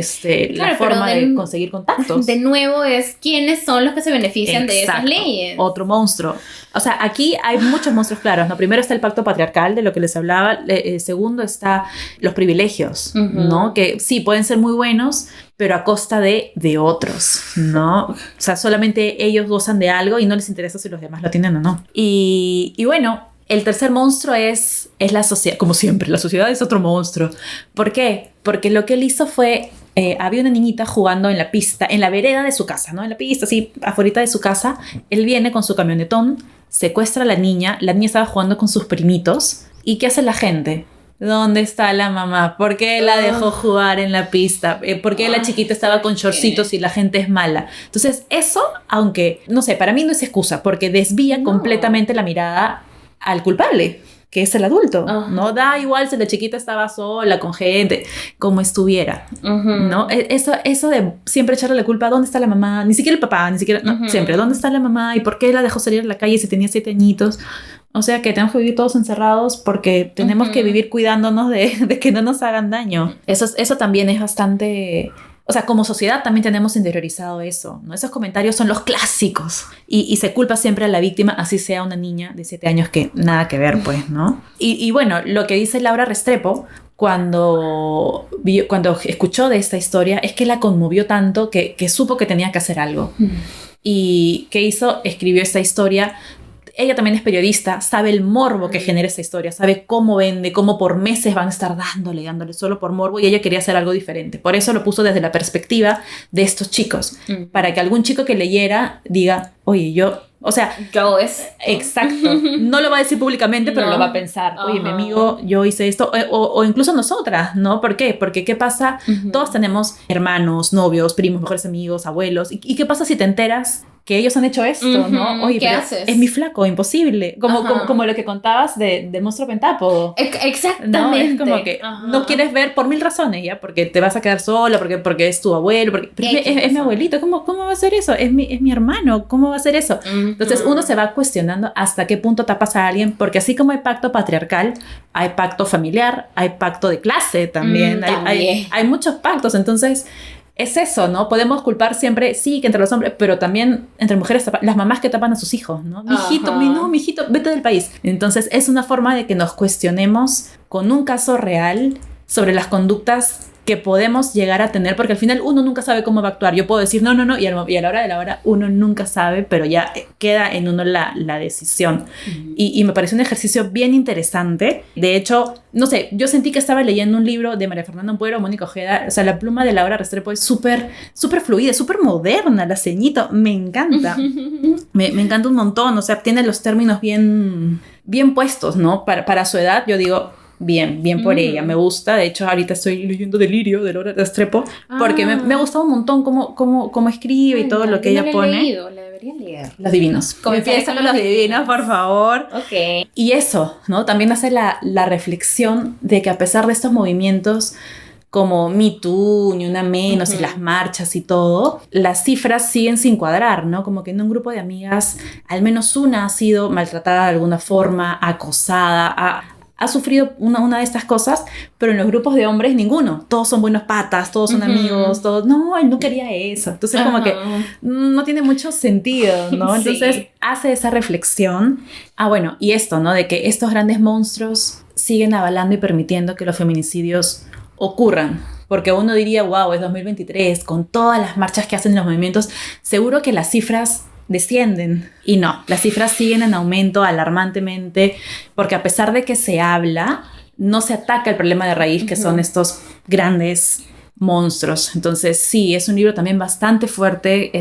la forma de conseguir contactos. De nuevo es quiénes son los que se benefician de esas leyes. Otro monstruo. O sea, aquí hay muchos monstruos claros, ¿no? Primero está el pacto patriarcal, de lo que les hablaba. Segundo está los privilegios, ¿no? Que sí, pueden ser muy buenos, pero a costa de otros, ¿no? O sea, solamente ellos gozan de algo y no les interesa si los demás lo tienen o no. Y bueno... El tercer monstruo es la sociedad. Como siempre, la sociedad es otro monstruo. ¿Por qué? Porque lo que él hizo fue había una niñita jugando en la pista, en la vereda de su casa, ¿no? En la pista, así, afuera de su casa. Él viene con su camionetón, secuestra a la niña estaba jugando con sus primitos. ¿Y qué hace la gente? ¿Dónde está la mamá? ¿Por qué la dejó jugar en la pista? ¿Por qué la chiquita estaba con shortcitos y la gente es mala? Entonces, eso, aunque, no sé, para mí no es excusa, porque desvía completamente la mirada al culpable, que es el adulto, ¿no? Da igual si la chiquita estaba sola, con gente, como estuviera, ¿no? Eso de siempre echarle la culpa, ¿dónde está la mamá? Ni siquiera el papá, ni siquiera, no, siempre, ¿dónde está la mamá? ¿Y por qué la dejó salir a la calle si tenía 7 añitos? O sea, que tenemos que vivir todos encerrados porque tenemos que vivir cuidándonos de que no nos hagan daño. Eso también es bastante... O sea, como sociedad también tenemos interiorizado eso, ¿no? Esos comentarios son los clásicos. Y se culpa siempre a la víctima, así sea una niña de 7 años que nada que ver, pues, ¿no? Y bueno, lo que dice Laura Restrepo cuando escuchó de esta historia es que la conmovió tanto que supo que tenía que hacer algo. ¿Y qué hizo? Escribió esta historia. Ella también es periodista, sabe el morbo que genera esa historia, sabe cómo vende, cómo por meses van a estar dándole solo por morbo, y ella quería hacer algo diferente. Por eso lo puso desde la perspectiva de estos chicos, para que algún chico que leyera diga, oye, exacto, no lo va a decir públicamente, pero lo va a pensar, oye, mi amigo, yo hice esto, o incluso nosotras, ¿no? ¿Por qué? Porque ¿qué pasa? Todos tenemos hermanos, novios, primos, mejores amigos, abuelos, ¿y qué pasa si te enteras que ellos han hecho esto, ¿no? Oye, ¿qué haces? Es mi flaco, imposible. Como lo que contabas de monstruo pentápodo. Exactamente. ¿No? Es como que no quieres ver por 1000 razones, ¿ya? Porque te vas a quedar sola, porque es tu abuelo, pero es mi abuelito. ¿Cómo va a ser eso? Es mi hermano. ¿Cómo va a ser eso? Entonces uno se va cuestionando hasta qué punto tapas a alguien, porque así como hay pacto patriarcal, hay pacto familiar, hay pacto de clase también. Hay muchos pactos, entonces... Es eso, ¿no? Podemos culpar siempre, sí, que entre los hombres, pero también entre mujeres, las mamás que tapan a sus hijos, ¿no? Mijito, vete del país. Entonces, es una forma de que nos cuestionemos con un caso real sobre las conductas que podemos llegar a tener, porque al final uno nunca sabe cómo va a actuar. Yo puedo decir no, y a la hora de la hora uno nunca sabe, pero ya queda en uno la decisión. Y me pareció un ejercicio bien interesante. De hecho, no sé, yo sentí que estaba leyendo un libro de María Fernanda Ampuero, Mónica Ojeda. O sea, la pluma de Laura Restrepo es súper fluida, súper moderna, la ceñito, me encanta. me encanta un montón, o sea, tiene los términos bien puestos, ¿no? Para su edad, yo digo... Bien por ella, me gusta. De hecho, ahorita estoy leyendo Delirio de Laura Restrepo porque me ha gustado un montón cómo escribe y todo lo que ella pone. La debería leer. Los Divinos. Empieza con Los Divinos, por favor. Ok. Y eso, ¿no? También hace la reflexión de que a pesar de estos movimientos como Me Too, Ni Una Menos y las marchas y todo, las cifras siguen sin cuadrar, ¿no? Como que en un grupo de amigas, al menos una ha sido maltratada de alguna forma, acosada, ha sufrido una de estas cosas, pero en los grupos de hombres ninguno. Todos son buenos patas, todos son amigos, todos... No, él no quería eso. Entonces como que no tiene mucho sentido, ¿no? Entonces hace esa reflexión. Bueno, y esto, ¿no? De que estos grandes monstruos siguen avalando y permitiendo que los feminicidios ocurran. Porque uno diría, wow, es 2023, con todas las marchas que hacen los movimientos, seguro que las cifras descienden. Y no, las cifras siguen en aumento alarmantemente, porque a pesar de que se habla, no se ataca el problema de raíz, que son estos grandes monstruos. Entonces sí, es un libro también bastante fuerte.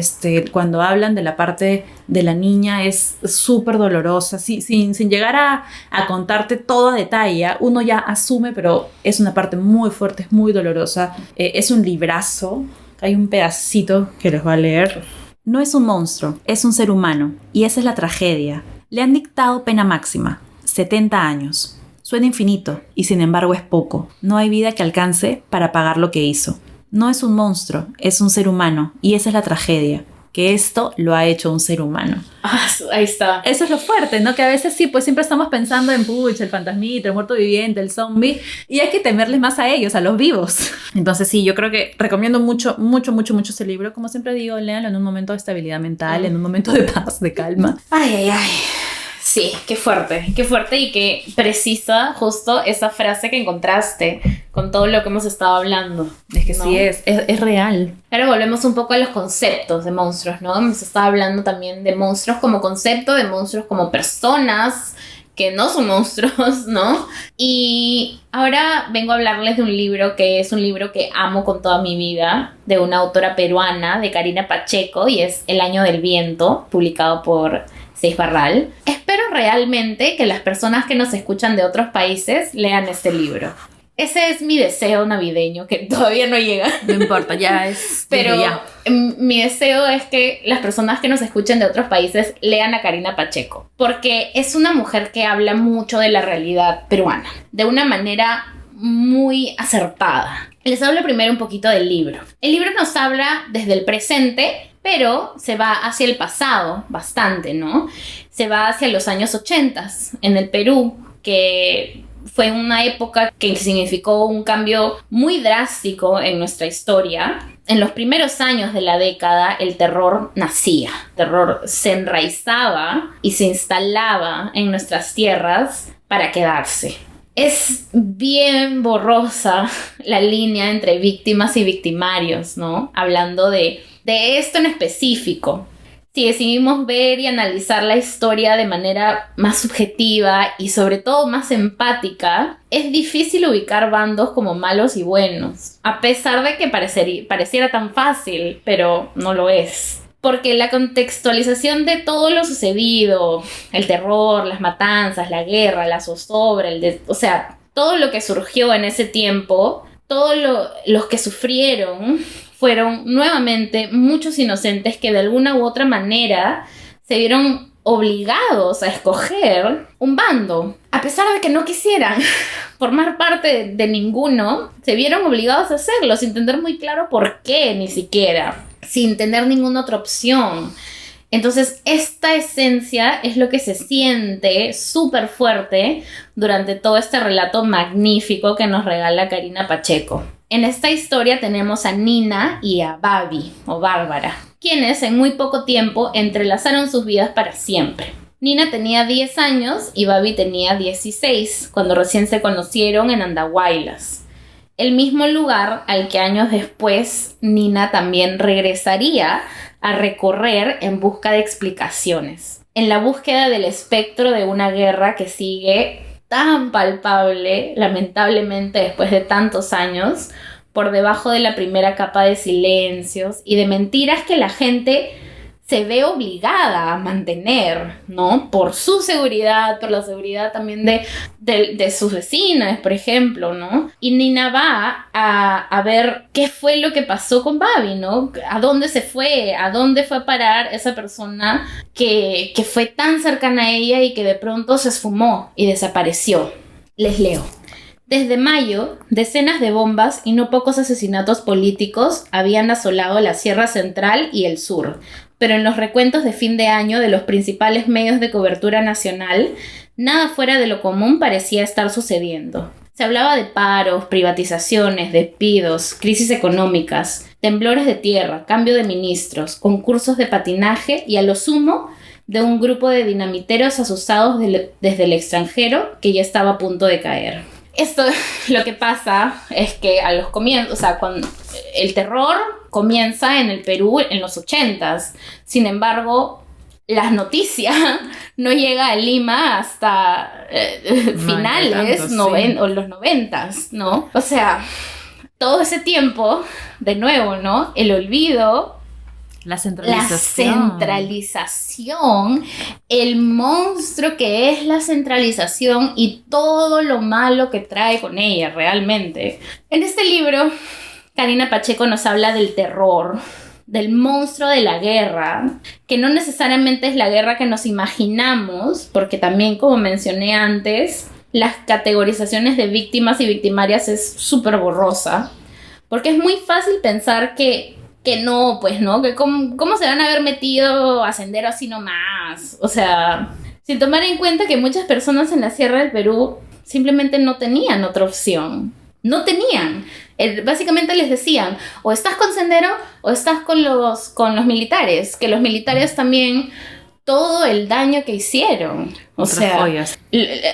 Cuando hablan de la parte de la niña es súper dolorosa, sin llegar a contarte todo a detalle. Uno ya asume, pero es una parte muy fuerte, es muy dolorosa. Es un librazo. Hay un pedacito que les voy a leer. No es un monstruo, es un ser humano, y esa es la tragedia. Le han dictado pena máxima, 70 años. Suena infinito, y sin embargo es poco. No hay vida que alcance para pagar lo que hizo. No es un monstruo, es un ser humano, y esa es la tragedia. Que esto lo ha hecho un ser humano. Ahí está. Eso es lo fuerte, ¿no? Que a veces sí, pues siempre estamos pensando en el fantasmita, el muerto viviente, el zombie, y hay que temerles más a ellos, a los vivos. Entonces sí, yo creo que recomiendo mucho ese libro. Como siempre digo, léanlo en un momento de estabilidad mental, en un momento de paz, de calma. Ay. Sí, qué fuerte y qué precisa justo esa frase que encontraste con todo lo que hemos estado hablando. Es que ¿no? Sí, es real. Ahora volvemos un poco a los conceptos de monstruos, ¿no? Hemos estado hablando también de monstruos como concepto, de monstruos como personas que no son monstruos, ¿no? Y ahora vengo a hablarles de un libro que es un libro que amo con toda mi vida, de una autora peruana, de Karina Pacheco, y es El Año del Viento, publicado por Seix Barral. Espero realmente que las personas que nos escuchan de otros países lean este libro. Ese es mi deseo navideño, que todavía no llega. No importa, ya es... Pero ya. Mi deseo es que las personas que nos escuchen de otros países lean a Karina Pacheco. Porque es una mujer que habla mucho de la realidad peruana. De una manera muy acertada. Les hablo primero un poquito del libro. El libro nos habla desde el presente, pero se va hacia el pasado bastante, ¿no? Se va hacia los años 80 en el Perú, que fue una época que significó un cambio muy drástico en nuestra historia. En los primeros años de la década, el terror nacía. El terror se enraizaba y se instalaba en nuestras tierras para quedarse. Es bien borrosa la línea entre víctimas y victimarios, ¿no? Hablando de esto en específico. Si decidimos ver y analizar la historia de manera más subjetiva y sobre todo más empática, es difícil ubicar bandos como malos y buenos, a pesar de que pareciera tan fácil, pero no lo es. Porque la contextualización de todo lo sucedido, el terror, las matanzas, la guerra, la zozobra, o sea, todo lo que surgió en ese tiempo, todos los que sufrieron fueron nuevamente muchos inocentes que de alguna u otra manera se vieron obligados a escoger un bando. A pesar de que no quisieran formar parte de ninguno, se vieron obligados a hacerlo sin tener muy claro por qué ni siquiera, sin tener ninguna otra opción. Entonces, esta esencia es lo que se siente súper fuerte durante todo este relato magnífico que nos regala Karina Pacheco. En esta historia tenemos a Nina y a Babi, o Bárbara, quienes en muy poco tiempo entrelazaron sus vidas para siempre. Nina tenía 10 años y Babi tenía 16, cuando recién se conocieron en Andahuaylas, el mismo lugar al que años después Nina también regresaría a recorrer en busca de explicaciones, en la búsqueda del espectro de una guerra que sigue tan palpable, lamentablemente después de tantos años, por debajo de la primera capa de silencios y de mentiras que la gente se ve obligada a mantener, ¿no? Por su seguridad, por la seguridad también de sus vecinas, por ejemplo, ¿no? Y Nina va a ver qué fue lo que pasó con Babi, ¿no? ¿A dónde se fue? ¿A dónde fue a parar esa persona que fue tan cercana a ella y que de pronto se esfumó y desapareció? Les leo. Desde mayo, decenas de bombas y no pocos asesinatos políticos habían asolado la Sierra Central y el sur, pero en los recuentos de fin de año de los principales medios de cobertura nacional, nada fuera de lo común parecía estar sucediendo. Se hablaba de paros, privatizaciones, despidos, crisis económicas, temblores de tierra, cambio de ministros, concursos de patinaje y a lo sumo de un grupo de dinamiteros asustados desde el extranjero que ya estaba a punto de caer. Esto, lo que pasa es que a los comienzos, o sea, cuando el terror comienza en el Perú en los 80s. Sin embargo, las noticias no llega a Lima hasta finales sí. O los 90s, ¿no? O sea, todo ese tiempo, de nuevo, ¿no? El olvido, la centralización, el monstruo que es la centralización y todo lo malo que trae con ella realmente. En este libro, Karina Pacheco nos habla del terror, del monstruo de la guerra, que no necesariamente es la guerra que nos imaginamos, porque también, como mencioné antes, las categorizaciones de víctimas y victimarias es súper borrosa, porque es muy fácil pensar que no, pues no, que cómo se van a haber metido a Sendero así nomás. O sea, sin tomar en cuenta que muchas personas en la Sierra del Perú simplemente no tenían otra opción. No tenían. Básicamente les decían, o estás con Sendero o estás con los militares, que los militares también, todo el daño que hicieron. O sea,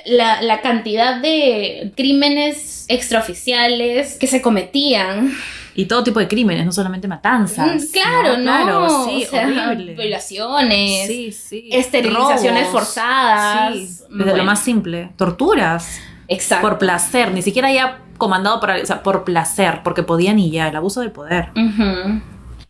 la cantidad de crímenes extraoficiales que se cometían Y todo tipo de crímenes, no solamente matanzas. Claro, ¿no? Claro, sí, o sea, horrible. Violaciones, Sí. esterilizaciones Robos. forzadas. Sí, desde lo más simple. Torturas. Exacto. Por placer, ni siquiera ya comandado por, o sea, por placer, porque podían y ya, el abuso del poder. Ujú.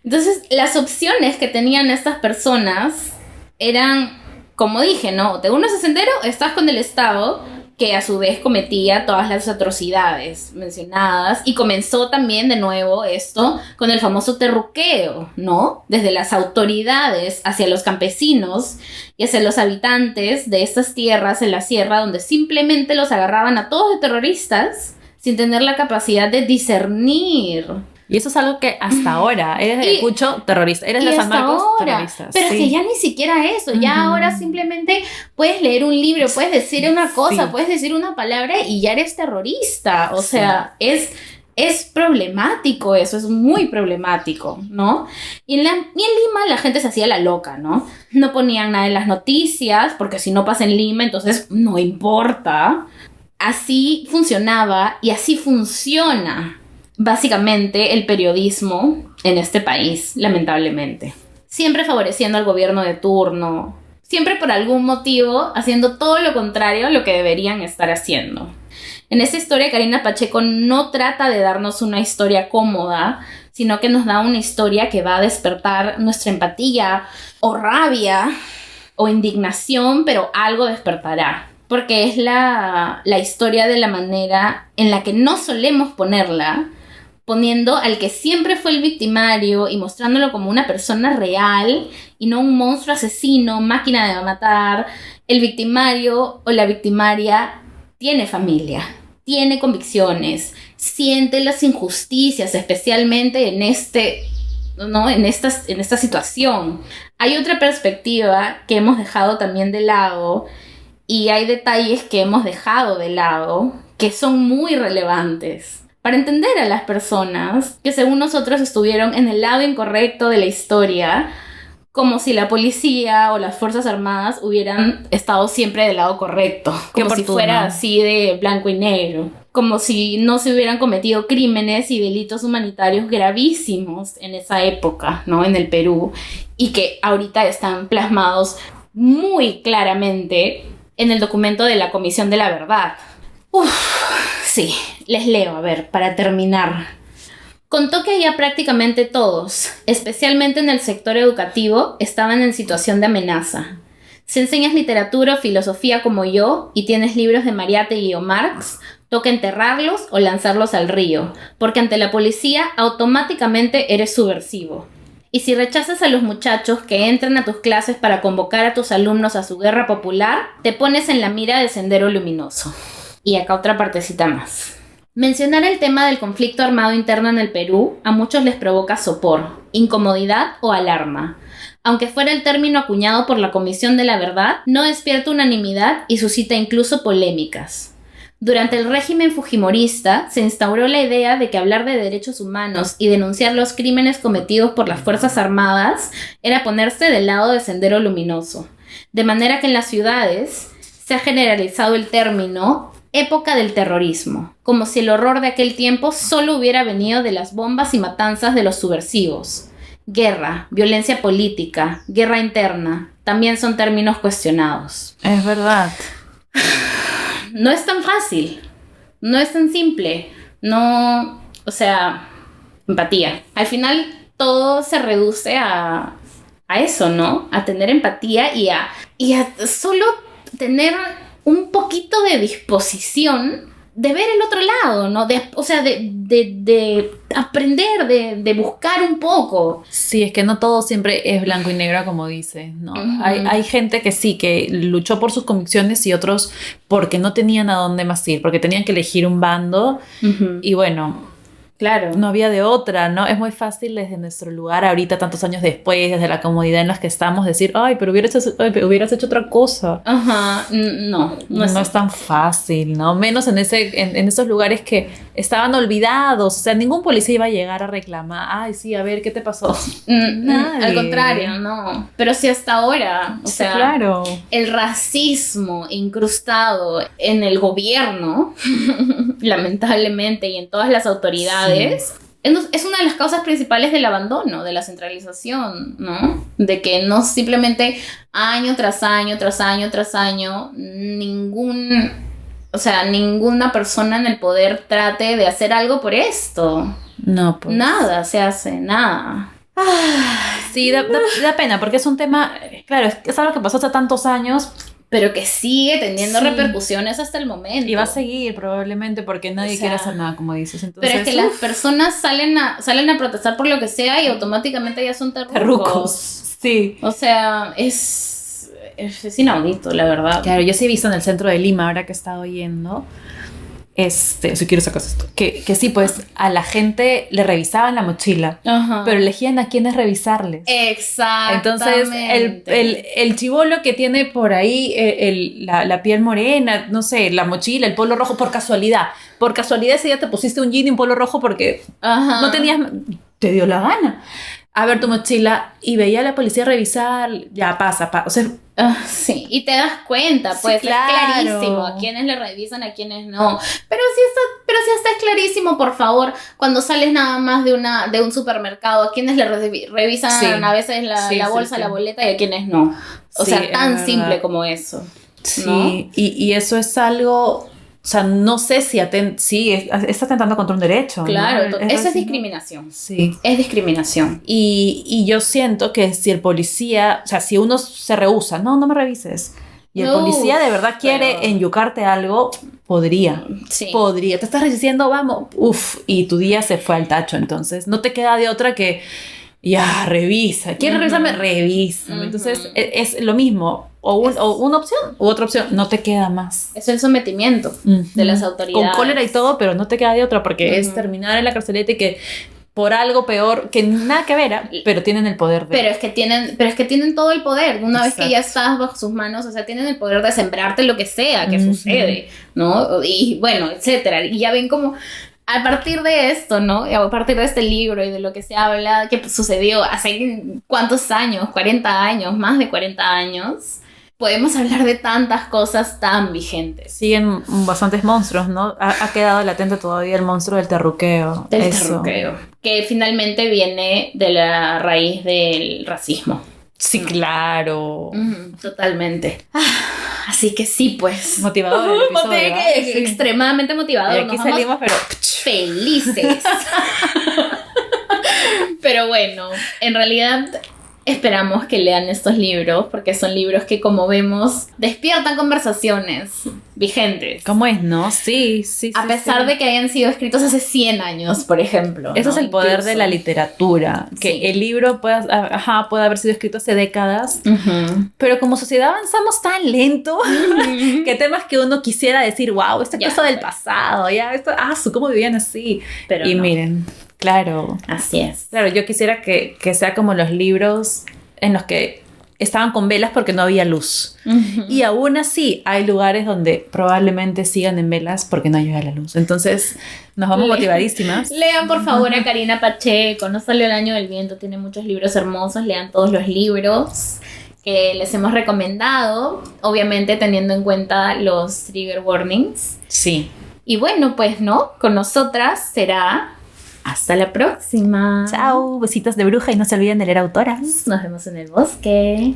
Entonces, las opciones que tenían estas personas eran, como dije, ¿no? Te unes a Sendero, estás con el Estado, que a su vez cometía todas las atrocidades mencionadas, y comenzó también de nuevo esto con el famoso terruqueo, ¿no? Desde las autoridades hacia los campesinos y hacia los habitantes de estas tierras en la sierra, donde simplemente los agarraban a todos de terroristas sin tener la capacidad de discernir. Y eso es algo que hasta ahora, eres de Ayacucho, terrorista, eres de San Marcos, terrorista. Pero es que ya ni siquiera eso, ya ahora simplemente puedes leer un libro, puedes decir una cosa, puedes decir una palabra y ya eres terrorista. O sea, es problemático eso, es muy problemático, ¿no? Y en Lima la gente se hacía la loca, ¿no? No ponían nada en las noticias, porque si no pasa en Lima, entonces no importa. Así funcionaba y así funciona básicamente el periodismo en este país, lamentablemente. Siempre favoreciendo al gobierno de turno, siempre por algún motivo haciendo todo lo contrario a lo que deberían estar haciendo. En esta historia, Karina Pacheco no trata de darnos una historia cómoda, sino que nos da una historia que va a despertar nuestra empatía o rabia o indignación, pero algo despertará. Porque es la historia de la manera en la que no solemos ponerla, poniendo al que siempre fue el victimario y mostrándolo como una persona real y no un monstruo asesino, máquina de matar. El victimario o la victimaria tiene familia, tiene convicciones, siente las injusticias, especialmente en esta situación. Hay otra perspectiva que hemos dejado también de lado, y hay detalles que hemos dejado de lado que son muy relevantes para entender a las personas que según nosotros estuvieron en el lado incorrecto de la historia, como si la policía o las Fuerzas Armadas hubieran estado siempre del lado correcto, como si fuera así de blanco y negro, como si no se hubieran cometido crímenes y delitos humanitarios gravísimos en esa época, ¿no? En el Perú, y que ahorita están plasmados muy claramente en el documento de la Comisión de la Verdad. Sí, les leo, a ver, para terminar. Contó que ya prácticamente todos, especialmente en el sector educativo, estaban en situación de amenaza. Si enseñas literatura o filosofía como yo y tienes libros de Mariátegui o Marx, toca enterrarlos o lanzarlos al río, porque ante la policía automáticamente eres subversivo. Y si rechazas a los muchachos que entran a tus clases para convocar a tus alumnos a su guerra popular, te pones en la mira de Sendero Luminoso. Y acá otra partecita más. Mencionar el tema del conflicto armado interno en el Perú a muchos les provoca sopor, incomodidad o alarma. Aunque fuera el término acuñado por la Comisión de la Verdad, no despierta unanimidad y suscita incluso polémicas. Durante el régimen fujimorista se instauró la idea de que hablar de derechos humanos y denunciar los crímenes cometidos por las Fuerzas Armadas era ponerse del lado de Sendero Luminoso. De manera que en las ciudades se ha generalizado el término época del terrorismo, como si el horror de aquel tiempo solo hubiera venido de las bombas y matanzas de los subversivos. Guerra, violencia política, guerra interna, también son términos cuestionados. Es verdad. No es tan fácil, no es tan simple, no, o sea, empatía. Al final todo se reduce a eso, ¿no? A tener empatía y a solo tener un poquito de disposición de ver el otro lado, ¿no? De aprender, de buscar un poco. Sí, es que no todo siempre es blanco y negro, como dices, ¿no? Hay gente que sí, que luchó por sus convicciones y otros porque no tenían a dónde más ir, porque tenían que elegir un bando y bueno, claro, no había de otra, ¿no? Es muy fácil desde nuestro lugar ahorita, tantos años después, desde la comodidad en la que estamos, decir, ay, pero hubieras hecho otra cosa. Ajá, no es tan fácil, ¿no? Menos en esos lugares que estaban olvidados, o sea, ningún policía iba a llegar a reclamar, ay, sí, a ver, ¿qué te pasó? Al contrario, no. Pero si hasta ahora, o sea, claro, el racismo incrustado en el gobierno, lamentablemente, y en todas las autoridades, es una de las causas principales del abandono, de la centralización, ¿no? De que no simplemente año tras año, tras año, tras año, ninguna persona en el poder trate de hacer algo por esto. No, pues. Nada se hace, nada. Sí, da pena, porque es un tema, claro, es algo que pasó hace tantos años, pero que sigue teniendo repercusiones hasta el momento. Y va a seguir probablemente porque nadie quiere hacer nada, como dices. Entonces, pero es que las personas salen a protestar por lo que sea y automáticamente ya son terrucos. Sí. O sea, es inaudito, la verdad. Claro, yo sí he visto en el centro de Lima, ahora que he estado yendo, si quieres sacar esto, que sí, pues a la gente le revisaban la mochila, pero elegían a quiénes revisarles. Exactamente. Entonces el chibolo que tiene por ahí la piel morena, no sé, la mochila, el polo rojo, por casualidad ese día te pusiste un jean y un polo rojo porque no tenías, te dio la gana. A ver tu mochila, y veía a la policía revisar, ya pasa, o sea... sí, y te das cuenta, pues, sí, claro. Es clarísimo a quiénes le revisan, a quiénes no. Pero si está clarísimo, por favor, cuando sales nada más de un supermercado, a quiénes le revisan a veces la bolsa, la boleta, y a quiénes no. O sea, tan simple como eso, ¿no? Sí, y eso es algo... O sea, no sé si está atentando contra un derecho. Claro, ¿no? Eso es discriminación. Sí. Es discriminación. Y yo siento que si el policía, o sea, si uno se rehúsa, no me revises, y el policía de verdad quiere enyucarte algo, podría. Sí. Podría. Te estás resistiendo, vamos, y tu día se fue al tacho. Entonces, no te queda de otra que, ya, revisa. ¿Quieres revisarme? Revisa. Entonces, es lo mismo. O una opción u otra opción, no te queda más. Es el sometimiento de las autoridades. Con cólera y todo, pero no te queda de otra, porque es terminar en la carceleta y que por algo peor, que nada que ver, pero tienen el poder de... Pero es que tienen todo el poder. Una vez que ya estás bajo sus manos, o sea, tienen el poder de sembrarte lo que sea que sucede, ¿no? Y bueno, etcétera. Y ya ven como... A partir de esto, ¿no? A partir de este libro y de lo que se habla, que sucedió hace ¿cuántos años? 40 años, más de 40 años... Podemos hablar de tantas cosas tan vigentes. Siguen bastantes monstruos, ¿no? Ha quedado latente todavía el monstruo del terruqueo. Terruqueo. Que finalmente viene de la raíz del racismo. Sí, claro. Totalmente. Así que sí, pues. Motivador. Extremadamente motivador. Y aquí salimos, pero... felices. Pero bueno, en realidad... Esperamos que lean estos libros, porque son libros que, como vemos, despiertan conversaciones vigentes. ¿Cómo es, no? Sí. A pesar de que hayan sido escritos hace 100 años, por ejemplo. Eso, ¿no? Es el poder de la literatura. Que el libro puede haber sido escrito hace décadas, pero como sociedad avanzamos tan lento que temas que uno quisiera decir, wow, esta cosa del pasado, ¿cómo vivían así? Pero y no. Miren... Claro. Así es. Claro, yo quisiera que sea como los libros en los que estaban con velas porque no había luz. Y aún así hay lugares donde probablemente sigan en velas porque no llega la luz. Entonces nos vamos motivadísimas. Lean por favor a Karina Pacheco. No salió El Año del Viento, tiene muchos libros hermosos. Lean todos los libros que les hemos recomendado. Obviamente teniendo en cuenta los trigger warnings. Sí. Y bueno, pues con nosotras será... Hasta la próxima. Chao, besitos de bruja y no se olviden de leer autoras. Nos vemos en el bosque.